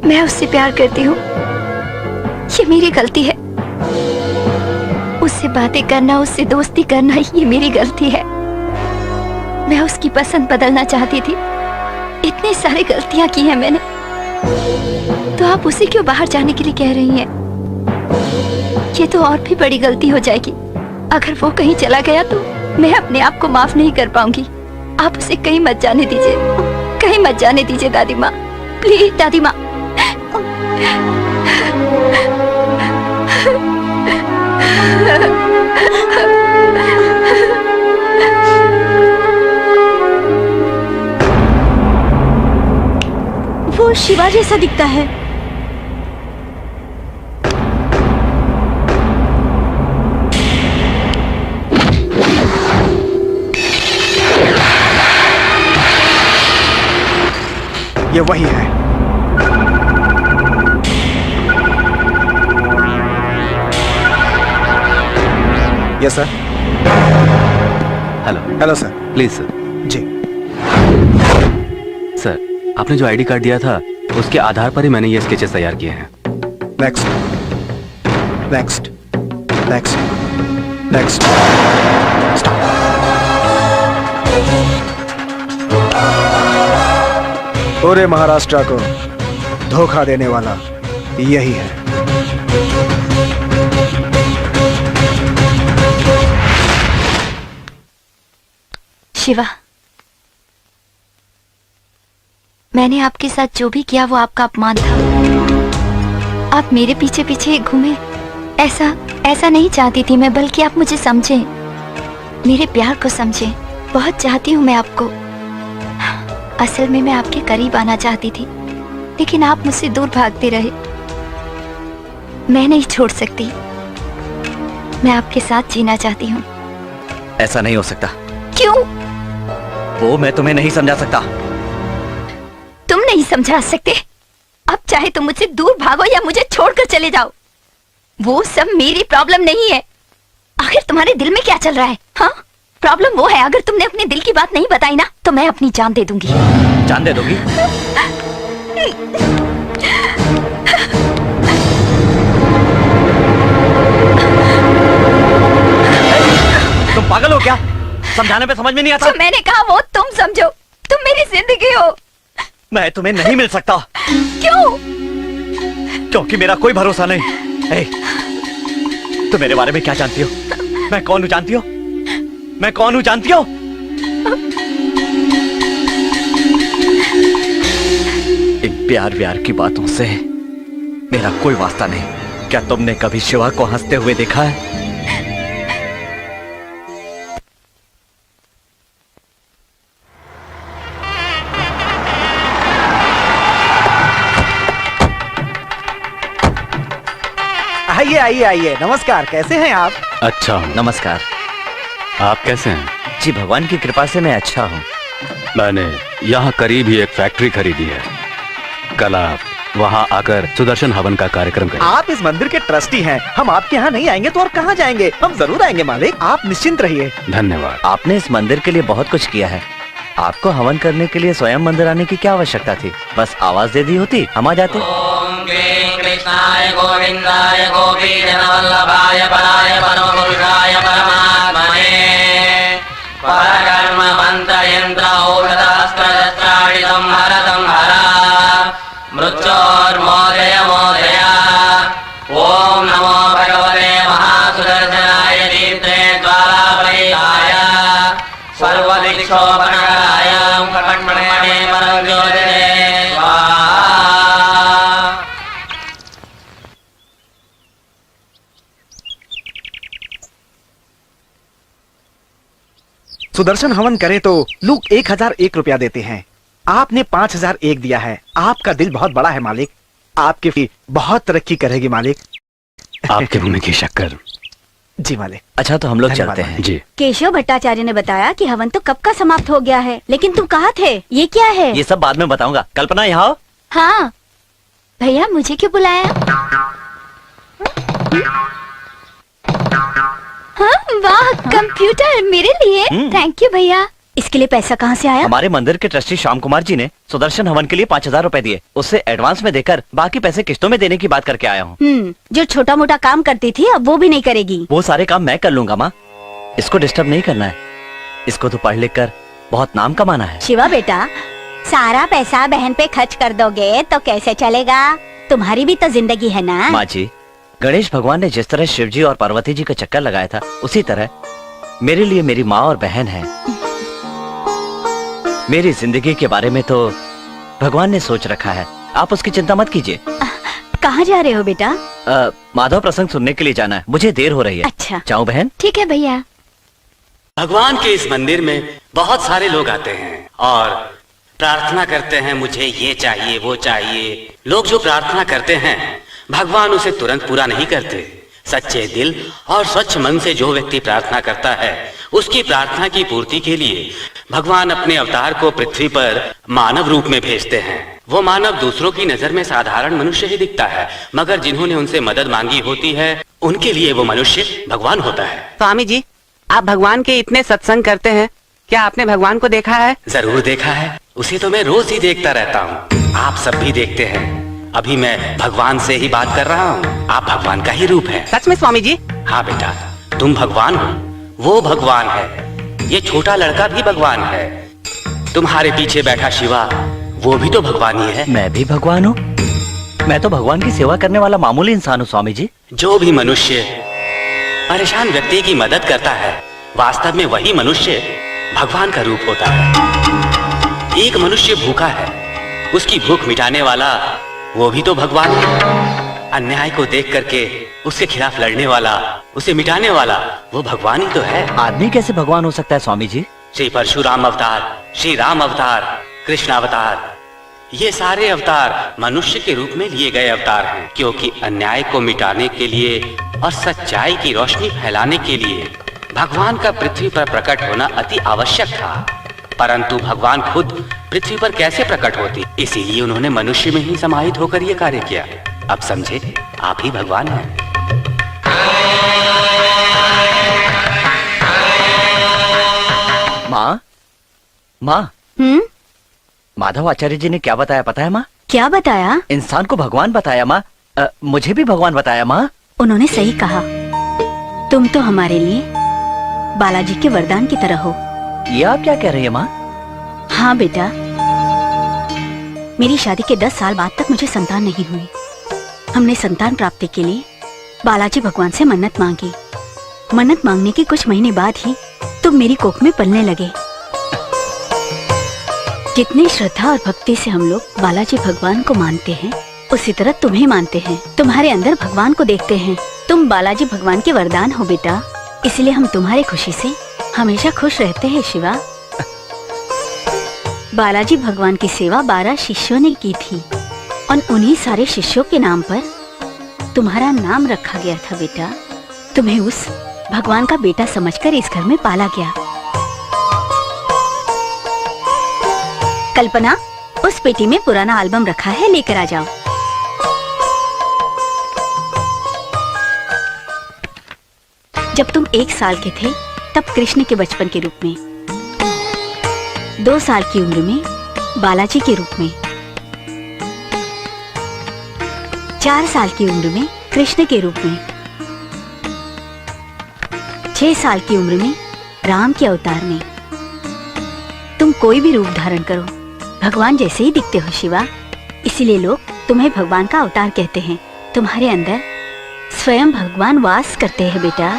मैं उससे प्यार करती हूँ, ये मेरी गलती है। उससे बातें करना, उससे दोस्ती करना, ये मेरी गलती है। मैं उसकी पसंद बदलना चाहती थी, इतनी सारी गलतियां की हैं मैंने। तो आप उसे क्यों बाहर जाने के लिए कह रही हैं? ये तो और भी बड़ी गलती हो जाएगी। अगर वो कहीं चला गया तो मैं अपने आप को माफ नहीं कर पाऊंगी। आप उसे कहीं मत जाने दीजिए, कहीं मत जाने दीजिए दादी माँ, प्लीज दादी माँ। वो शिवा जैसा दिखता है। ये वही है। Yes sir. Hello. Hello sir. Please sir. जी सर, आपने जो आईडी कार्ड दिया था उसके आधार पर ही मैंने ये स्केचेस तैयार किए हैं। Next, next, next, next. पूरे महाराष्ट्र को धोखा देने वाला यही है। शिवा, मैंने आपके साथ जो भी किया वो आपका अपमान था। आप मेरे पीछे पीछे घूमे, ऐसा नहीं चाहती थी मैं, बल्कि आप मुझे समझें, मेरे प्यार को समझें। बहुत चाहती हूँ मैं आपको। असल में मैं आपके करीब आना चाहती थी, लेकिन आप मुझसे दूर भागते रहे। मैं नहीं छोड़ सकती, मैं आपके साथ जीना चाहती हूँ। ऐसा नहीं हो सकता। क्यों? वो मैं तुम्हें नहीं समझा सकता। तुम नहीं समझा सकते? अब चाहे तुम मुझसे दूर भागो या मुझे छोड़कर चले जाओ, वो सब मेरी प्रॉब्लम नहीं है। आखिर तुम्हारे दिल में क्या चल रहा है? हाँ, प्रॉब्लम वो है, अगर तुमने अपने दिल की बात नहीं बताई ना तो मैं अपनी जान दे दूंगी। जान दे दोगी? तुम पागल हो क्या? समझाने पे समझ में नहीं आता? जो मैंने कहा वो तुम समझो, तुम मेरी जिंदगी हो। मैं तुम्हें नहीं मिल सकता। क्यों? क्योंकि मेरा कोई भरोसा नहीं। तुम मेरे बारे में क्या जानती हो? मैं कौन हूँ जानती हो? मैं कौन हूँ जानती हो? इन प्यार की बातों से मेरा कोई वास्ता नहीं। क्या तुमने कभी शिवा को हंसते हुए देखा है? आइए आइए आइए, नमस्कार। कैसे हैं आप? अच्छा हूँ। नमस्कार। आप कैसे हैं? जी भगवान की कृपा से मैं अच्छा हूँ। मैंने यहाँ करीब ही एक फैक्ट्री खरीदी है। कल आप वहाँ आकर सुदर्शन हवन का कार्यक्रम करें। आप इस मंदिर के ट्रस्टी हैं, हम आपके यहाँ नहीं आएंगे तो और कहाँ जाएंगे? हम जरूर आएंगे मालिक, आप निश्चिंत रहिए। धन्यवाद। आपने इस मंदिर के लिए बहुत कुछ किया है। आपको हवन करने के लिए स्वयं मंदिर आने की क्या आवश्यकता थी? बस आवाज दे दी होती, हम आ जाते। कृष्णाय गोविंदाय गोपीजनवल्लभाय पराय परमपुरुषाय परमात्मने परकर्म मंत्र यंत्र औषधास्त्रशस्त्राणितं हरतं हरा मृत्योर्मोदय मोदय। ओम नमो भगवते महासुदर्शनाय दीप्ते ज्वालाप्रदाय सर्वदिक्षोपनकाय कण्मणे परमज्योतिषे स्वाहा। सुदर्शन हवन करें तो लोग 1001 रुपया देते हैं। आपने 5001 दिया है। आपका दिल बहुत बड़ा है मालिक, आपकी बहुत तरक्की करेगी मालिक। आपके मुंह की शक्कर जी मालिक। अच्छा तो हम लोग धन्यवाद, चलते हैं। जी। केशव भट्टाचार्य ने बताया कि हवन तो कब का समाप्त हो गया है, लेकिन तुम कहाँ थे? ये क्या है? ये सब बाद में बताऊंगा। कल्पना यहाँ आओ। हाँ भैया, मुझे क्यों बुलाया? हाँ वाह, कंप्यूटर मेरे लिए। थैंक यू भैया। इसके लिए पैसा कहाँ से आया? हमारे मंदिर के ट्रस्टी श्याम कुमार जी ने सुदर्शन हवन के लिए 5,000 रुपए दिए। उससे एडवांस में देकर बाकी पैसे किस्तों में देने की बात करके आया हूँ। जो छोटा मोटा काम करती थी अब वो भी नहीं करेगी। वो सारे काम मैं कर लूंगा माँ, इसको डिस्टर्ब नहीं करना है। इसको तो पढ़ लिख कर बहुत नाम कमाना है। शिवा बेटा, सारा पैसा बहन पे खर्च कर दोगे तो कैसे चलेगा? तुम्हारी भी तो जिंदगी है ना। माँ जी, गणेश भगवान ने जिस तरह शिव जी और पार्वती जी का चक्कर लगाया था, उसी तरह मेरे लिए मेरी माँ और बहन है। मेरी जिंदगी के बारे में तो भगवान ने सोच रखा है, आप उसकी चिंता मत कीजिए। कहाँ जा रहे हो बेटा? माधव प्रसंग सुनने के लिए जाना है, मुझे देर हो रही है। अच्छा। जाऊं बहन? ठीक है भैया। भगवान के इस मंदिर में बहुत सारे लोग आते हैं और प्रार्थना करते हैं, मुझे ये चाहिए वो चाहिए। लोग जो प्रार्थना करते हैं भगवान उसे तुरंत पूरा नहीं करते। सच्चे दिल और स्वच्छ मन से जो व्यक्ति प्रार्थना करता है, उसकी प्रार्थना की पूर्ति के लिए भगवान अपने अवतार को पृथ्वी पर मानव रूप में भेजते हैं। वो मानव दूसरों की नजर में साधारण मनुष्य ही दिखता है, मगर जिन्होंने उनसे मदद मांगी होती है, उनके लिए वो मनुष्य भगवान होता है। स्वामी जी, आप भगवान के इतने सत्संग करते हैं, क्या आपने भगवान को देखा है? जरूर देखा है, उसे तो मैं रोज ही देखता रहता हूँ। आप सब भी देखते हैं। अभी मैं भगवान से ही बात कर रहा हूँ। आप भगवान का ही रूप है। सच में स्वामी जी? हाँ बेटा, तुम भगवान हो, वो भगवान है, ये छोटा लड़का भी भगवान है, तुम्हारे पीछे बैठा शिवा वो भी तो भगवान ही है। मैं भी भगवान हूँ। मैं तो भगवान की सेवा करने वाला मामूली इंसान हूँ स्वामी जी। जो भी मनुष्य परेशान व्यक्ति की मदद करता है, वास्तव में वही मनुष्य भगवान का रूप होता है। एक मनुष्य भूखा है, उसकी भूख मिटाने वाला वो भी तो भगवान है। अन्याय को देख करके उसके खिलाफ लड़ने वाला, उसे मिटाने वाला वो भगवान ही तो है। आदमी कैसे भगवान हो सकता है स्वामी जी? श्री परशुराम अवतार, श्री राम अवतार, कृष्ण अवतार, ये सारे अवतार मनुष्य के रूप में लिए गए अवतार हैं, क्योंकि अन्याय को मिटाने के लिए और सच्चाई की रोशनी फैलाने के लिए भगवान का पृथ्वी पर प्रकट होना अति आवश्यक था। परंतु भगवान खुद पृथ्वी पर कैसे प्रकट होती, इसीलिए उन्होंने मनुष्य में ही समाहित होकर ये कार्य किया। अब समझे, आप ही भगवान हैं। माँ, माँ, माधव आचार्य जी ने क्या बताया पता है माँ? क्या बताया? इंसान को भगवान बताया माँ। मुझे भी भगवान बताया माँ। उन्होंने सही कहा, तुम तो हमारे लिए बालाजी के वरदान की तरह हो। ये आप क्या कह रही है माँ? हाँ बेटा, मेरी शादी के 10 साल बाद तक मुझे संतान नहीं हुई। हमने संतान प्राप्ति के लिए बालाजी भगवान से मन्नत मांगी। मन्नत मांगने के कुछ महीने बाद ही तुम मेरी कोख में पलने लगे। जितनी श्रद्धा और भक्ति से हम लोग बालाजी भगवान को मानते हैं, उसी तरह तुम्हें मानते हैं। तुम्हारे अंदर भगवान को देखते हैं। तुम बालाजी भगवान के वरदान हो बेटा, इसलिए हम तुम्हारी खुशी से हमेशा खुश रहते हैं शिवा। बालाजी भगवान की सेवा 12 शिष्यों ने की थी और उन्हीं सारे शिष्यों के नाम पर तुम्हारा नाम रखा गया था बेटा। तुम्हें उस भगवान का बेटा समझकर इस घर में पाला गया। कल्पना, उस पेटी में पुराना एल्बम रखा है, लेकर आ जाओ। जब तुम 1 साल के थे तब कृष्ण के बचपन के रूप में, 2 साल की उम्र में बालाजी के रूप में, 4 साल की उम्र में कृष्ण के रूप में, 6 साल की उम्र में राम के अवतार में। तुम कोई भी रूप धारण करो, भगवान जैसे ही दिखते हो शिवा। इसीलिए लोग तुम्हें भगवान का अवतार कहते हैं। तुम्हारे अंदर स्वयं भगवान वास करते हैं बेटा।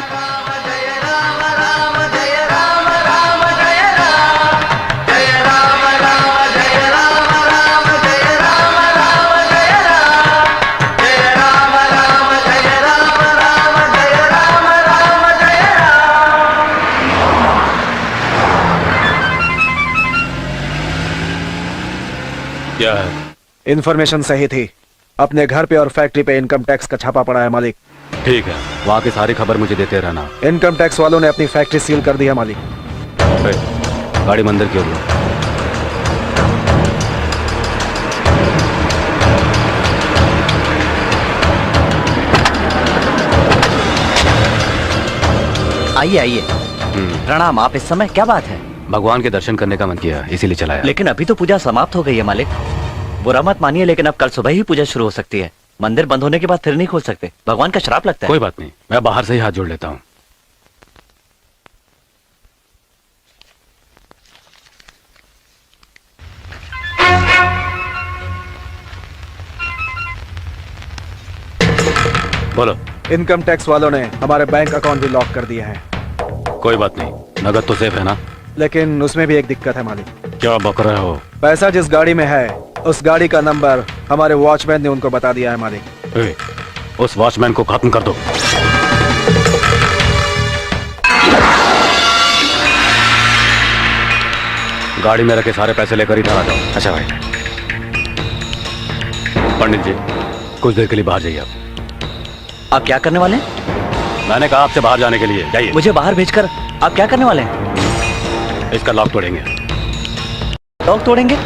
इन्फॉर्मेशन सही थी। अपने घर पे और फैक्ट्री पे इनकम टैक्स का छापा पड़ा है मालिक। ठीक है, वहाँ की सारी खबर मुझे देते रहना। इनकम टैक्स वालों ने अपनी फैक्ट्री सील कर दी है मालिक। गाड़ी मंदिर की ओर। आइए आइए। प्रणाम। आप इस समय क्या बात है? भगवान के दर्शन करने का मन किया, इसीलिए चलाया। लेकिन अभी तो पूजा समाप्त हो गई है मालिक। बुरा मत मानिए, लेकिन अब कल सुबह ही पूजा शुरू हो सकती है। मंदिर बंद होने के बाद फिर नहीं खोल सकते, भगवान का श्राप लगता है। कोई बात नहीं, मैं बाहर से ही हाथ जोड़ लेता हूँ। बोलो। इनकम टैक्स वालों ने हमारे बैंक अकाउंट भी लॉक कर दिए हैं। कोई बात नहीं, नगद तो सेफ है ना? लेकिन उसमें भी एक दिक्कत है मालिक। क्या बक रहे हो? पैसा जिस गाड़ी में है उस गाड़ी का नंबर हमारे वॉचमैन ने उनको बता दिया है मालिक। उस वॉचमैन को खत्म कर दो। गाड़ी में रखे सारे पैसे लेकर इधर आ जाओ। अच्छा भाई। पंडित जी, कुछ देर के लिए बाहर जाइए आप क्या करने वाले हैं? मैंने कहा आपसे बाहर जाने के लिए, जाइए। मुझे बाहर भेजकर आप क्या करने वाले हैं? इसका लॉक तोड़ेंगे। लॉक तोड़ेंगे?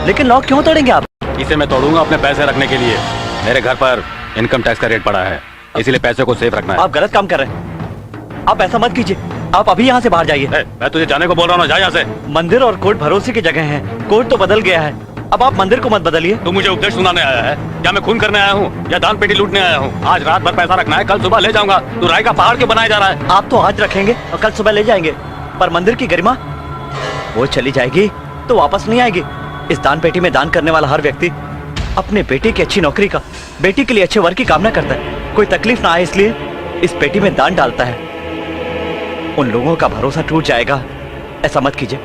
लेकिन लॉक क्यों तोड़ेंगे आप? इसे मैं तोड़ूंगा अपने पैसे रखने के लिए। मेरे घर पर इनकम टैक्स का रेट पड़ा है, इसलिए पैसे को सेफ रखना है। आप गलत काम कर रहे हैं। आप ऐसा मत कीजिए, आप अभी यहाँ से बाहर जाइए। मैं तुझे जाने को बोल रहा हूँ, जा यहाँ से। मंदिर और कोर्ट भरोसे की जगह है, कोर्ट तो बदल गया है, अब आप मंदिर को मत बदलिए। तू मुझे उपदेश सुनाने आया है? क्या मैं खून करने आया हूँ या दान पेटी लूटने आया हूँ? आज रात भर पैसा रखना है, कल सुबह ले जाऊंगा। तू राय का पहाड़ क्यों बनाया जा रहा है? आप तो आज रखेंगे और कल सुबह ले जाएंगे, पर मंदिर की गरिमा वो चली जाएगी तो वापस नहीं आएगी। इस दान पेटी में दान करने वाला हर व्यक्ति अपने बेटे की अच्छी नौकरी का, बेटी के लिए अच्छे वर्क की कामना करता है। कोई तकलीफ ना आए इसलिए इस पेटी में दान डालता है। उन लोगों का भरोसा टूट जाएगा, ऐसा मत कीजिए।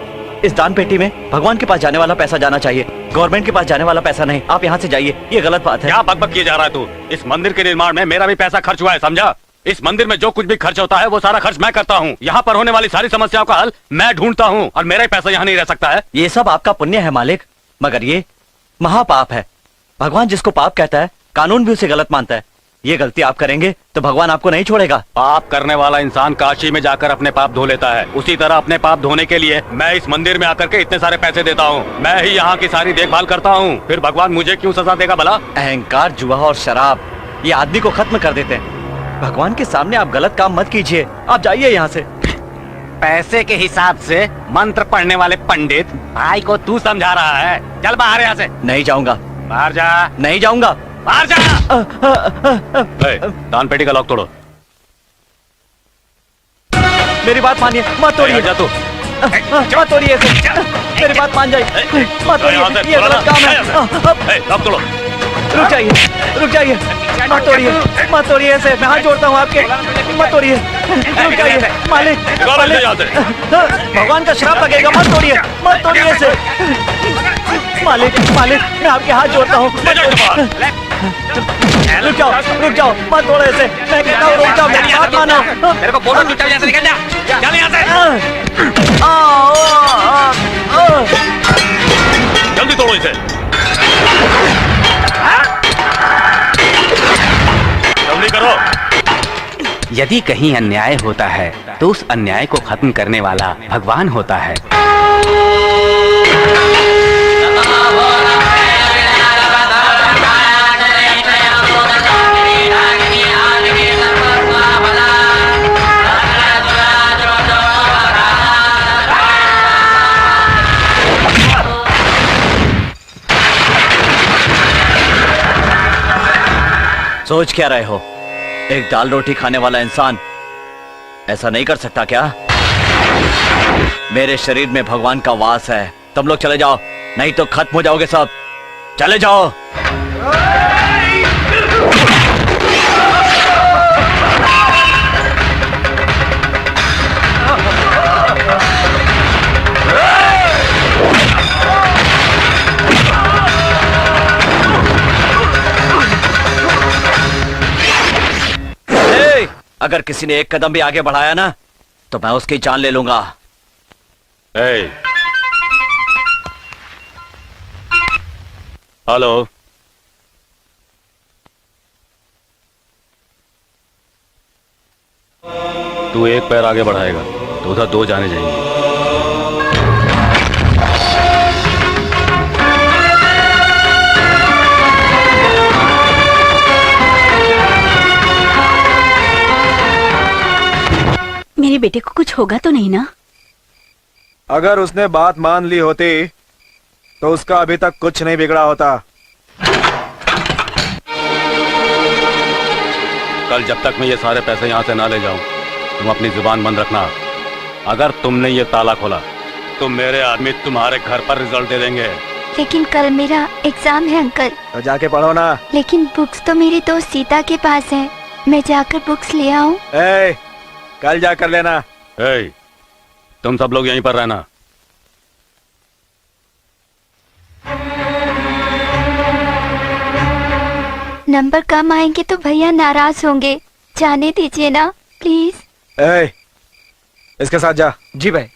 इस दान पेटी में भगवान के पास जाने वाला पैसा जाना चाहिए, गवर्नमेंट के पास जाने वाला पैसा नहीं। आप यहाँ से जाइए, ये गलत बात है। क्या बकबक किए जा रहा है तू? इस मंदिर के निर्माण में मेरा भी पैसा खर्च हुआ है, समझा? इस मंदिर में जो कुछ भी खर्च होता है वो सारा खर्च मैं करता हूँ। यहाँ पर होने वाली सारी समस्याओं का हल मैं ढूंढता हूँ और मेरा ही पैसा यहाँ नहीं रह सकता है। ये सब आपका पुण्य है मालिक, मगर ये महापाप है। भगवान जिसको पाप कहता है, कानून भी उसे गलत मानता है। ये गलती आप करेंगे तो भगवान आपको नहीं छोड़ेगा। पाप करने वाला इंसान काशी में जाकर अपने पाप धो लेता है, उसी तरह अपने पाप धोने के लिए मैं इस मंदिर में आकर के इतने सारे पैसे देता हूँ। मैं ही यहाँ की सारी देखभाल करता हूँ, फिर भगवान मुझे क्यों सजा देगा भला? अहंकार, जुआ और शराब ये आदमी को खत्म कर देते हैं। भगवान के सामने आप गलत काम मत कीजिए, आप जाइए यहाँ से। पैसे के हिसाब से मंत्र पढ़ने वाले पंडित भाई को तू समझा रहा है? चल बाहर यहाँ से। नहीं जाऊंगा। बाहर जा। नहीं जाऊंगा। बाहर जा। दान पेटी का लॉक तोड़ो। मेरी बात मानिए, मत तोड़िए। जा तू। मत तोड़िए इसे। मेरी बात मान जाइए, मत तोड़िए, ये गलत काम है। लॉक तोड़ो। रुक जाइए, रुक जाइए, मत तोड़िए, मत तोड़िए ऐसे। मैं हाथ जोड़ता हूँ आपके, मत तोड़िए, रुक जाइए। मालिक, भगवान का श्राप लगेगा, मत तोड़िए, मत तोड़िए ऐसे। मालिक, मालिक, मैं आपके हाथ जोड़ता हूँ। रुक जाओ, रुक जाओ, मत तोड़ो ऐसे। मैं कहता हूँ रुक जाओ, मेरी बात मानो। मेरे को बोलो, तू यहाँ से निकल जा। चल यहाँ से। जल्दी तोड़ो इसे। जल्दी करो। यदि कहीं अन्याय होता है तो उस अन्याय को खत्म करने वाला भगवान होता है। सोच क्या रहे हो? एक दाल रोटी खाने वाला इंसान ऐसा नहीं कर सकता क्या? मेरे शरीर में भगवान का वास है। तुम लोग चले जाओ, नहीं तो खत्म हो जाओगे सब। चले जाओ। अगर किसी ने एक कदम भी आगे बढ़ाया ना तो मैं उसकी जान ले लूंगा। हेलो, तू एक पैर आगे बढ़ाएगा तो उधर दो जाने जाएंगे। मेरे बेटे को कुछ होगा तो नहीं ना? अगर उसने बात मान ली होती तो उसका अभी तक कुछ नहीं बिगड़ा होता। कल जब तक मैं ये सारे पैसे यहाँ से ना ले जाऊं, तुम अपनी जुबान बंद रखना। अगर तुमने ये ताला खोला तो मेरे आदमी तुम्हारे घर पर रिजल्ट दे देंगे। लेकिन कल मेरा एग्जाम है अंकल। तो जाके पढ़ो ना। लेकिन बुक्स तो मेरी दोस्त सीता के पास है, मैं जाकर बुक्स ले आऊं? कल जाकर लेना। तुम सब लोग यहीं पर रहना। नंबर कम आएंगे तो भैया नाराज होंगे, जाने दीजिए ना प्लीज। इसके साथ जा। जी भाई।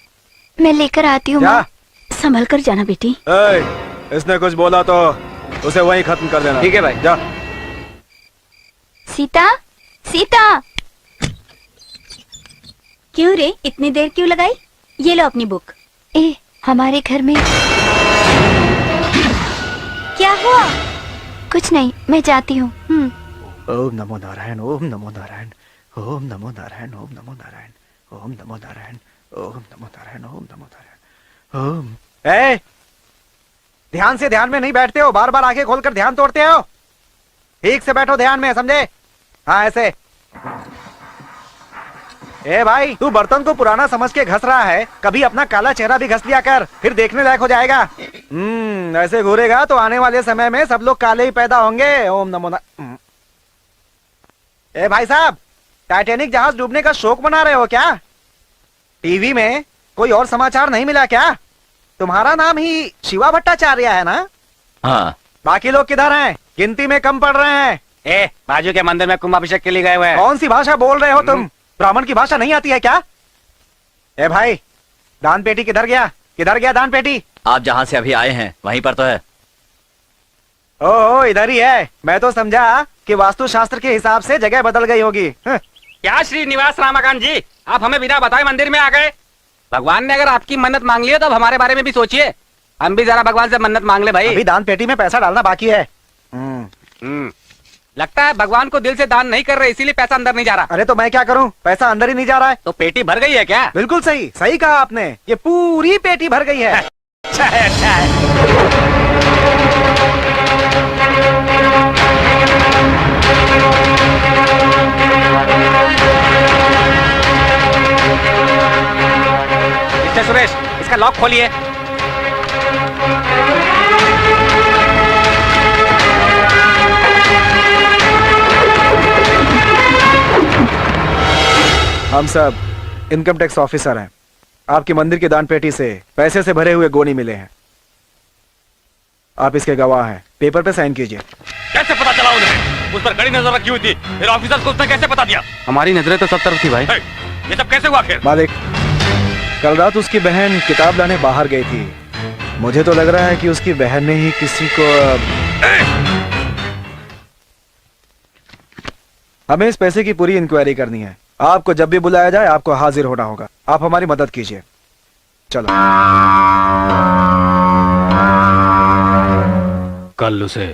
मैं लेकर आती हूँ। जा। संभल कर जाना बेटी। इसने कुछ बोला तो उसे वहीं खत्म कर देना। ठीक है भाई। जा। सीता, सीता। क्यों रे, इतनी देर क्यों लगाई? ये लो अपनी बुक। हमारे घर में क्या हुआ? कुछ नहीं, मैं जाती हूँ। ओम नमो नारायण, ओम नमो नारायण, ओम नमो नारायण, ओम नमो नारायण, ओम नमो नारायण, ओम नमो नारायण, ओम नमो नारायण, ओम। ध्यान से ध्यान में नहीं बैठते हो, बार बार आंखें खोलकर ध्यान तोड़ते हो। ठीक से बैठो ध्यान में, समझे? हाँ ऐसे। भाई, तू बर्तन को पुराना समझ के घस रहा है, कभी अपना काला चेहरा भी घस लिया कर, फिर देखने लायक हो जाएगा। ऐसे घूरेगा तो आने वाले समय में सब लोग काले ही पैदा होंगे। ओम नमो भाई साहब, टाइटैनिक जहाज डूबने का शोक मना रहे हो क्या? टीवी में कोई और समाचार नहीं मिला क्या? तुम्हारा नाम ही शिवा भट्टाचार्य है ना? हाँ। बाकी लोग किधर हैं? गिनती में कम पड़ रहे हैं। बाजू के मंदिर में कुंभाभिषेक के लिए गए हुए हैं। कौन सी भाषा बोल रहे हो तुम? ब्राह्मण की भाषा नहीं आती है क्या? भाई, दान पेटी किधर गया? किधर गया दान पेटी? आप जहाँ से अभी आए हैं वहीं पर तो है। ओह, इधर ही है। मैं तो समझा कि वास्तु शास्त्र के हिसाब से जगह बदल गई होगी। क्या श्रीनिवास रामाकांत जी, आप हमें बिना बताए मंदिर में आ गए? भगवान ने अगर आपकी मन्नत मांग ली है तो अब हमारे बारे में भी सोचिए। हम भी जरा भगवान से मन्नत मांग ले भाई। अभी दान पेटी में पैसा डालना बाकी है। लगता है भगवान को दिल से दान नहीं कर रहे, इसीलिए पैसा अंदर नहीं जा रहा। अरे तो मैं क्या करूं? पैसा अंदर ही नहीं जा रहा है। तो पेटी भर गई है क्या? बिल्कुल सही, सही कहा आपने। ये पूरी पेटी भर गई है। अच्छा है, अच्छा है। मिस्टर सुरेश, इसका लॉक खोलिए। हम सब इनकम टैक्स ऑफिसर हैं। आपके मंदिर की दान पेटी से पैसे से भरे हुए गोनी मिले हैं। आप इसके गवाह हैं। पेपर पे साइन कीजिए। कैसे पता चला उन्हें? उस पर कड़ी नजर रखी हुई थी, फिर ऑफिसर को उसने कैसे पता दिया? हमारी नजरें तो सब तरफ थी भाई। ये सब कैसे हुआ आखिर? मालिक, कल रात उसकी बहन किताब लाने बाहर गई थी। मुझे तो लग रहा है कि उसकी बहन ने ही किसी को। हमें इस पैसे की पूरी इंक्वायरी करनी है। आपको जब भी बुलाया जाए आपको हाजिर होना होगा। आप हमारी मदद कीजिए। चलो। कल उसे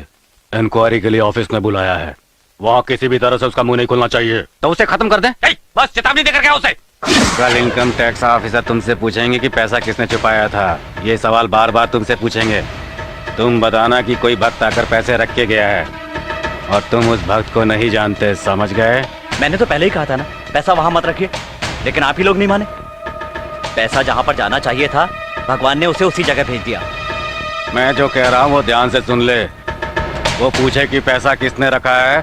इंक्वायरी के लिए ऑफिस में बुलाया है, वहाँ किसी भी तरह से उसका मुंह नहीं खुलना चाहिए। तो उसे खत्म कर दें। बस चेतावनी देकर क्या उसे? कल इनकम टैक्स ऑफिसर तुमसे पूछेंगे कि पैसा किसने छुपाया था। ये सवाल बार बार तुमसे पूछेंगे। तुम बताना कि कोई भक्त आकर पैसे रख के गया है और तुम उस भक्त को नहीं जानते, समझ गए? मैंने तो पहले ही कहा था ना, पैसा वहां मत रखिए, लेकिन आप ही लोग नहीं माने। पैसा जहां पर जाना चाहिए था, भगवान ने उसे उसी जगह भेज दिया। मैं जो कह रहा हूँ वो ध्यान से सुन ले। वो पूछे कि पैसा किसने रखा है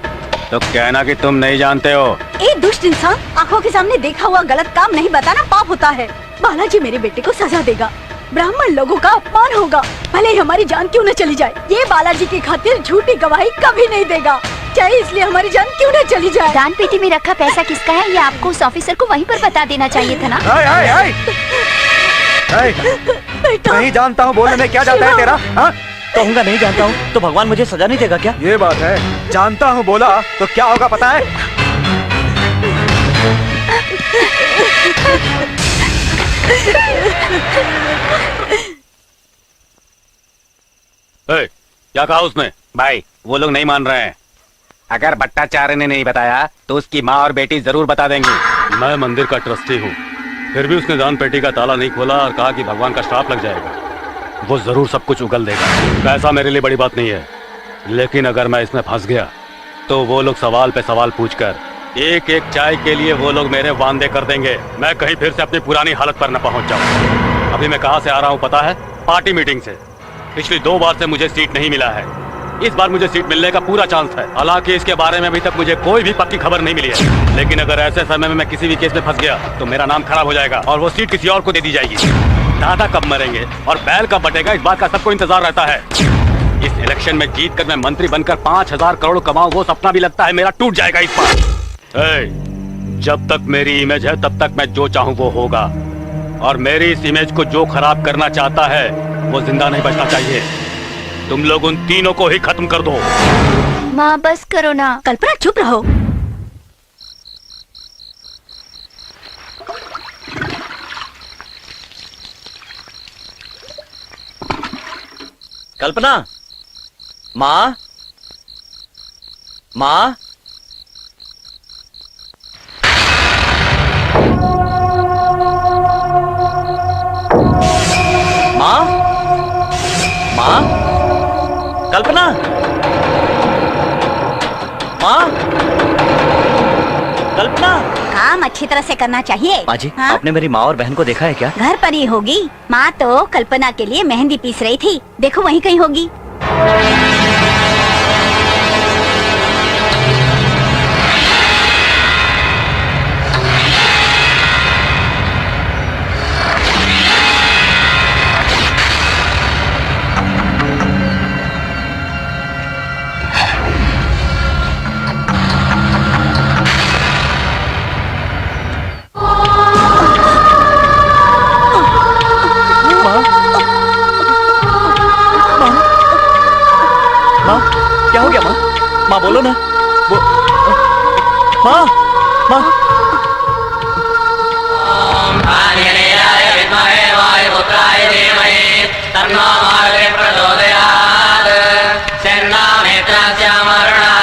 तो कहना कि तुम नहीं जानते हो। दुष्ट इंसान, आंखों के सामने देखा हुआ गलत काम नहीं बताना पाप होता है। बालाजी मेरे बेटे को सजा देगा। ब्राह्मण लोगों का अपमान होगा, भले ही हमारी जान क्यों न चली जाए। ये बालाजी की खातिर झूठी गवाही कभी नहीं देगा, चाहे इसलिए हमारी जान क्यों न चली जाए। दान पेटी में रखा पैसा किसका है ये आपको उस ऑफिसर को वहीं पर बता देना चाहिए था ना। नहीं जानता हूँ बोलने में क्या जाता है तेरा? कहूँगा नहीं जानता हूँ तो भगवान मुझे सजा नहीं देगा क्या? ये बात है। जानता हूँ बोला तो क्या होगा पता है? क्या कहा उसने? भाई वो लोग नहीं मान रहे हैं। अगर भट्टाचार्य ने नहीं बताया तो उसकी माँ और बेटी जरूर बता देंगी। मैं मंदिर का ट्रस्टी हूँ, फिर भी उसने दान पेटी का ताला नहीं खोला और कहा कि भगवान का श्राप लग जाएगा। वो जरूर सब कुछ उगल देगा। पैसा मेरे लिए बड़ी बात नहीं है, लेकिन अगर मैं इसमें फंस गया तो वो लोग सवाल पे सवाल पूछकर एक एक चाय के लिए वो लोग मेरे वांदे कर देंगे। मैं कहीं फिर से अपनी पुरानी हालत पर न पहुंच जाऊं। अभी मैं कहां से आ रहा हूं पता है? पार्टी मीटिंग से। पिछली 2 बार से मुझे सीट नहीं मिला है, इस बार मुझे सीट मिलने का पूरा चांस है। हालांकि इसके बारे में अभी तक मुझे कोई भी पक्की खबर नहीं मिली है, लेकिन अगर ऐसे समय में मैं किसी भी केस में फंस गया तो मेरा नाम खराब हो जाएगा और वो सीट किसी और को दे दी जाएगी। दादा कब मरेंगे और बैल कब बटेगा, इस बात का सबको इंतजार रहता है। इस इलेक्शन में जीत कर मैं मंत्री बनकर 5,000 करोड़ कमाऊं, वो सपना भी लगता है मेरा टूट जाएगा इस बार। जब तक मेरी इमेज है तब तक मैं जो चाहूं वो होगा, और मेरी इस इमेज को जो खराब करना चाहता है वो जिंदा नहीं बचना चाहिए। तुम लोग उन तीनों को ही खत्म कर दो। माँ बस करो ना। कल्पना चुप रहो। कल्पना, माँ, माँ, माँ, माँ, कल्पना, माँ, कल्पना। काम अच्छी तरह से करना चाहिए। माँ जी, हाँ? आपने मेरी माँ और बहन को देखा है क्या? घर पर ही होगी। माँ तो कल्पना के लिए मेहंदी पीस रही थी, देखो वहीं कहीं होगी। क्या हो गया माँ? माँ बोलो ना। माँ, माँ। ओम आंजनेयाय विद्महे वायुपुत्राय धीमहि तन्नो मारुतिः प्रचोदयात्। शन्नामेत्रास्यामरुणः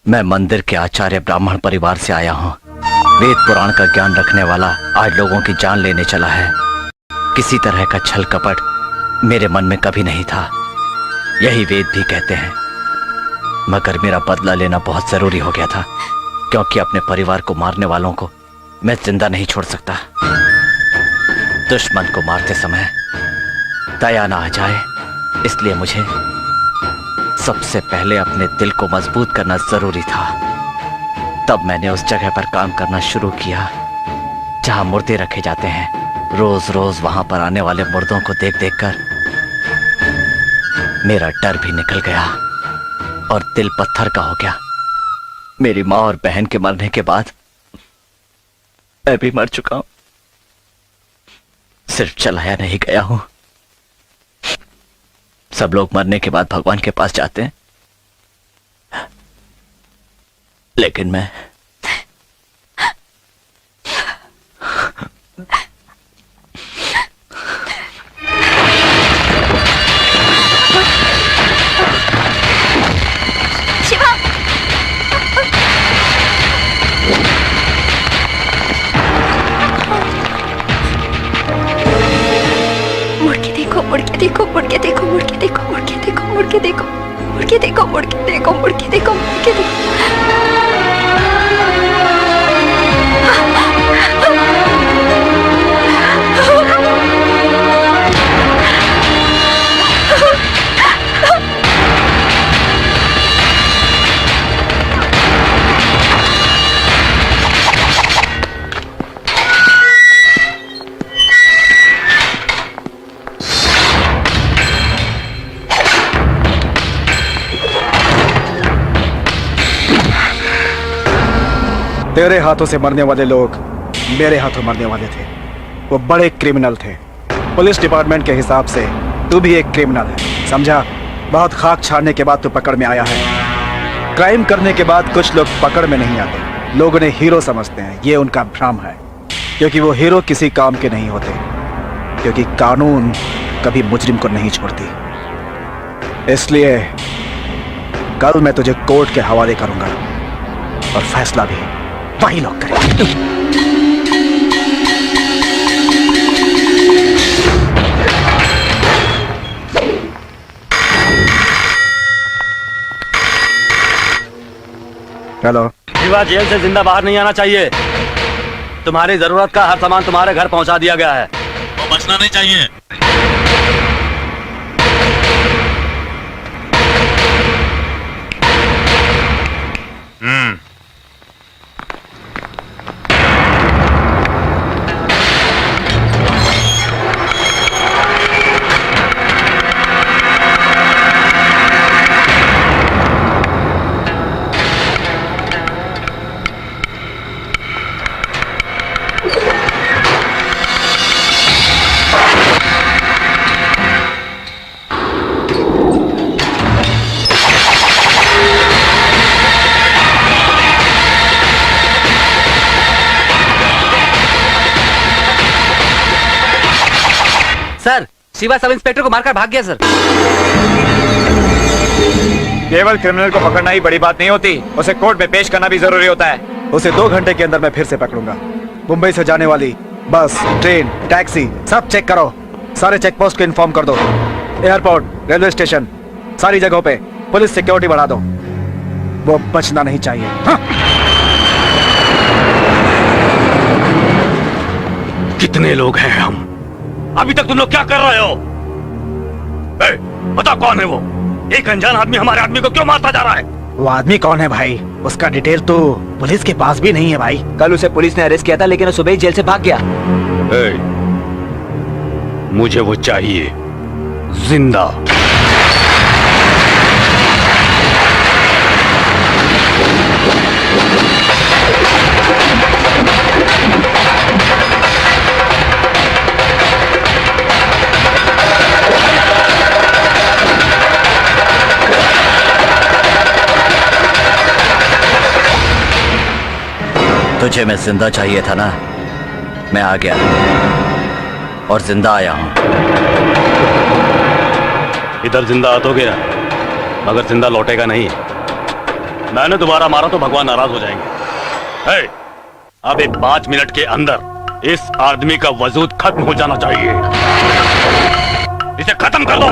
मैं मंदिर के आचार्य ब्राह्मण परिवार से आया हूँ। वेद पुराण का ज्ञान रखने वाला आज लोगों की जान लेने चला है। किसी तरह का छल कपट मेरे मन में कभी नहीं था, यही वेद भी कहते हैं। मगर मेरा बदला लेना बहुत जरूरी हो गया था, क्योंकि अपने परिवार को मारने वालों को मैं जिंदा नहीं छोड़ सकता। दुश्मन को मारते समय दया ना आ जाए, इसलिए मुझे सबसे पहले अपने दिल को मजबूत करना जरूरी था। तब मैंने उस जगह पर काम करना शुरू किया जहां मुर्दे रखे जाते हैं। रोज रोज वहां पर आने वाले मुर्दों को देख देख कर मेरा डर भी निकल गया और दिल पत्थर का हो गया। मेरी माँ और बहन के मरने के बाद मैं भी मर चुका हूं, सिर्फ चलाया नहीं गया हूं। सब लोग मरने के बाद भगवान के पास जाते हैं, लेकिन मैं शिवा, मुड़ के देखो, मुड़ के देखो, मुड़ के देखो, मुड़ के देखो, मुड़ के देखो, मुड़ के देखो, मुड़ के देखो, मुड़ के देखो, मुड़ के देखो, मुड़ के देखो। तेरे हाथों से मरने वाले लोग मेरे हाथों मरने वाले थे। वो बड़े क्रिमिनल थे। पुलिस डिपार्टमेंट के हिसाब से तू भी एक क्रिमिनल है, समझा? बहुत खाक छाड़ने के बाद तू पकड़ में आया है। क्राइम करने के बाद कुछ लोग पकड़ में नहीं आते, लोग उन्हें हीरो समझते हैं। ये उनका भ्रम है, क्योंकि वो हीरो किसी काम के नहीं होते, क्योंकि कानून कभी मुजरिम को नहीं छोड़ती। इसलिए कल मैं तुझे कोर्ट के हवाले करूंगा और फैसला भी वही लोग करेंगे। हेलो। शिवा, जेल से जिंदा बाहर नहीं आना चाहिए। तुम्हारी जरूरत का हर सामान तुम्हारे घर पहुंचा दिया गया है। वो बचना नहीं चाहिए। सर, शिवा सब इंस्पेक्टर को मारकर भाग गया सर। केवल क्रिमिनल को पकड़ना ही बड़ी बात नहीं होती, उसे कोर्ट में पेश करना भी जरूरी होता है। उसे 2 घंटे के अंदर मैं फिर से पकड़ूंगा। मुंबई से जाने वाली बस, ट्रेन, टैक्सी सब चेक करो। सारे चेक पोस्ट को इन्फॉर्म कर दो। एयरपोर्ट, रेलवे स्टेशन, सारी जगहों पे पुलिस सिक्योरिटी बढ़ा दो। वो बचना नहीं चाहिए। हाँ? कितने लोग हैं हम? अभी तक तुम लोग क्या कर रहे हो? बता कौन है वो? एक अनजान आदमी हमारे आदमी को क्यों मारता जा रहा है? वो आदमी कौन है भाई? उसका डिटेल तो पुलिस के पास भी नहीं है भाई। कल उसे पुलिस ने अरेस्ट किया था, लेकिन वो सुबह ही जेल से भाग गया। मुझे वो चाहिए जिंदा। तुझे मैं जिंदा चाहिए था ना? मैं आ गया और जिंदा आया हूं। इधर जिंदा आ तो गया, मगर जिंदा लौटेगा नहीं। मैंने दोबारा मारा तो भगवान नाराज हो जाएंगे। अभी 5 मिनट के अंदर इस आदमी का वजूद खत्म हो जाना चाहिए। इसे खत्म कर दो।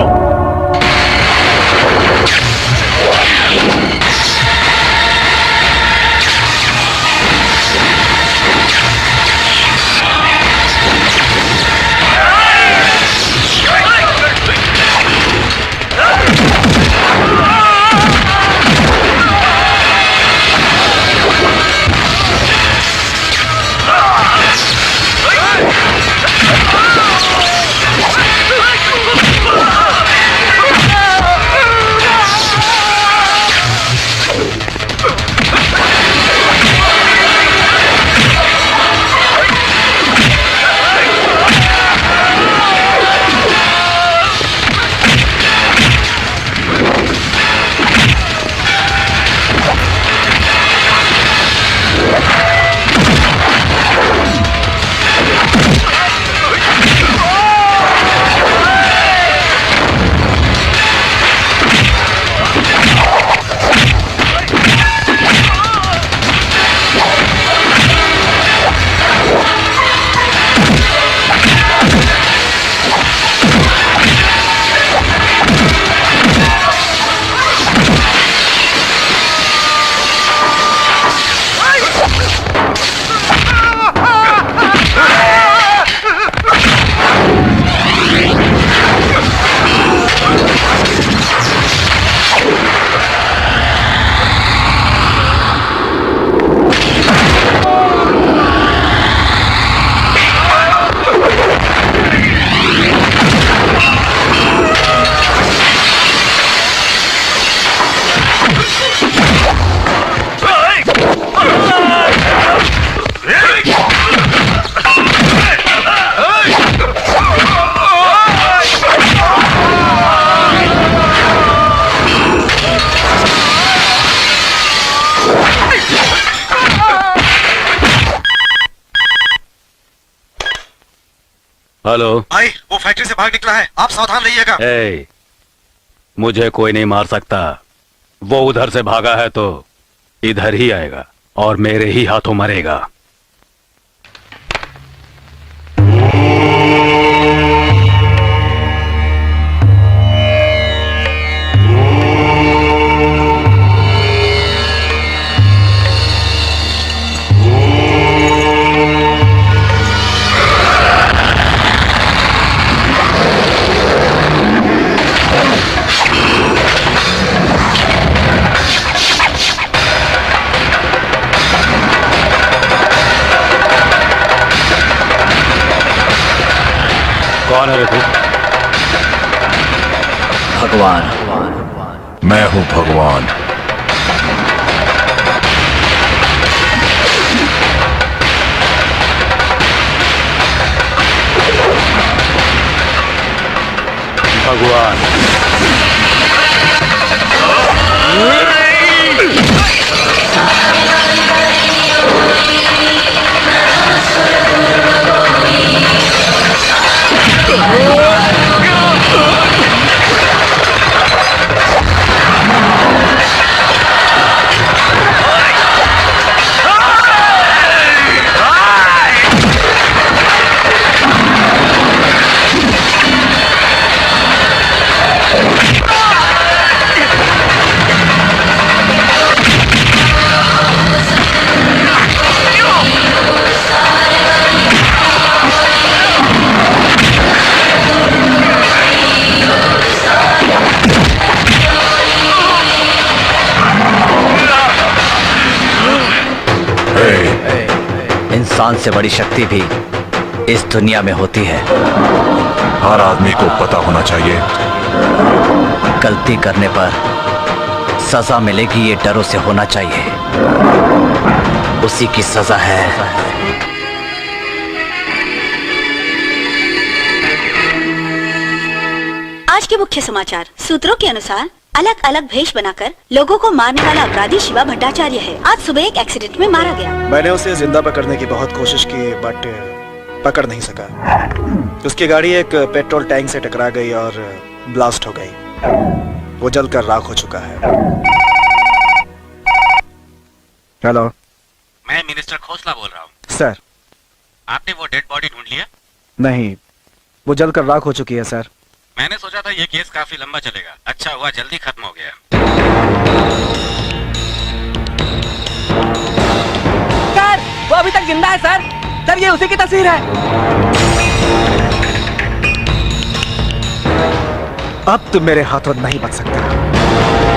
हेलो। भाई वो फैक्ट्री से भाग निकला है, आप सावधान रहिएगा। ए, मुझे कोई नहीं मार सकता। वो उधर से भागा है तो इधर ही आएगा और मेरे ही हाथों मरेगा। कौन है रे तू? भगवान। मैं हूं भगवान। भगवान। इंसान से बड़ी शक्ति भी इस दुनिया में होती है। हर आदमी को पता होना चाहिए। गलती करने पर सजा मिलेगी, ये डरों से होना चाहिए। उसी की सजा है। आज के मुख्य समाचार सूत्रों के अनुसार अलग अलग भेष बनाकर लोगों को मारने वाला अपराधी शिवा भट्टाचार्य है। आज सुबह एक एक्सीडेंट में मारा गया। मैंने उसे जिंदा पकड़ने की बहुत कोशिश की बट पकड़ नहीं सका। उसकी गाड़ी एक पेट्रोल टैंक से टकरा गई और ब्लास्ट हो गई। वो जलकर राख हो चुका है। हेलो, मैं मिनिस्टर खोसला बोल रहा हूँ। सर। आपने वो डेड बॉडी ढूंढ लिया? नहीं, वो जलकर राख हो चुकी है सर। मैंने सोचा था ये केस काफी लंबा चलेगा। अच्छा हुआ जल्दी खत्म हो गया। सर वो अभी तक जिंदा है सर। सर ये उसी की तस्वीर है। अब तुम मेरे हाथों नहीं बच सकता।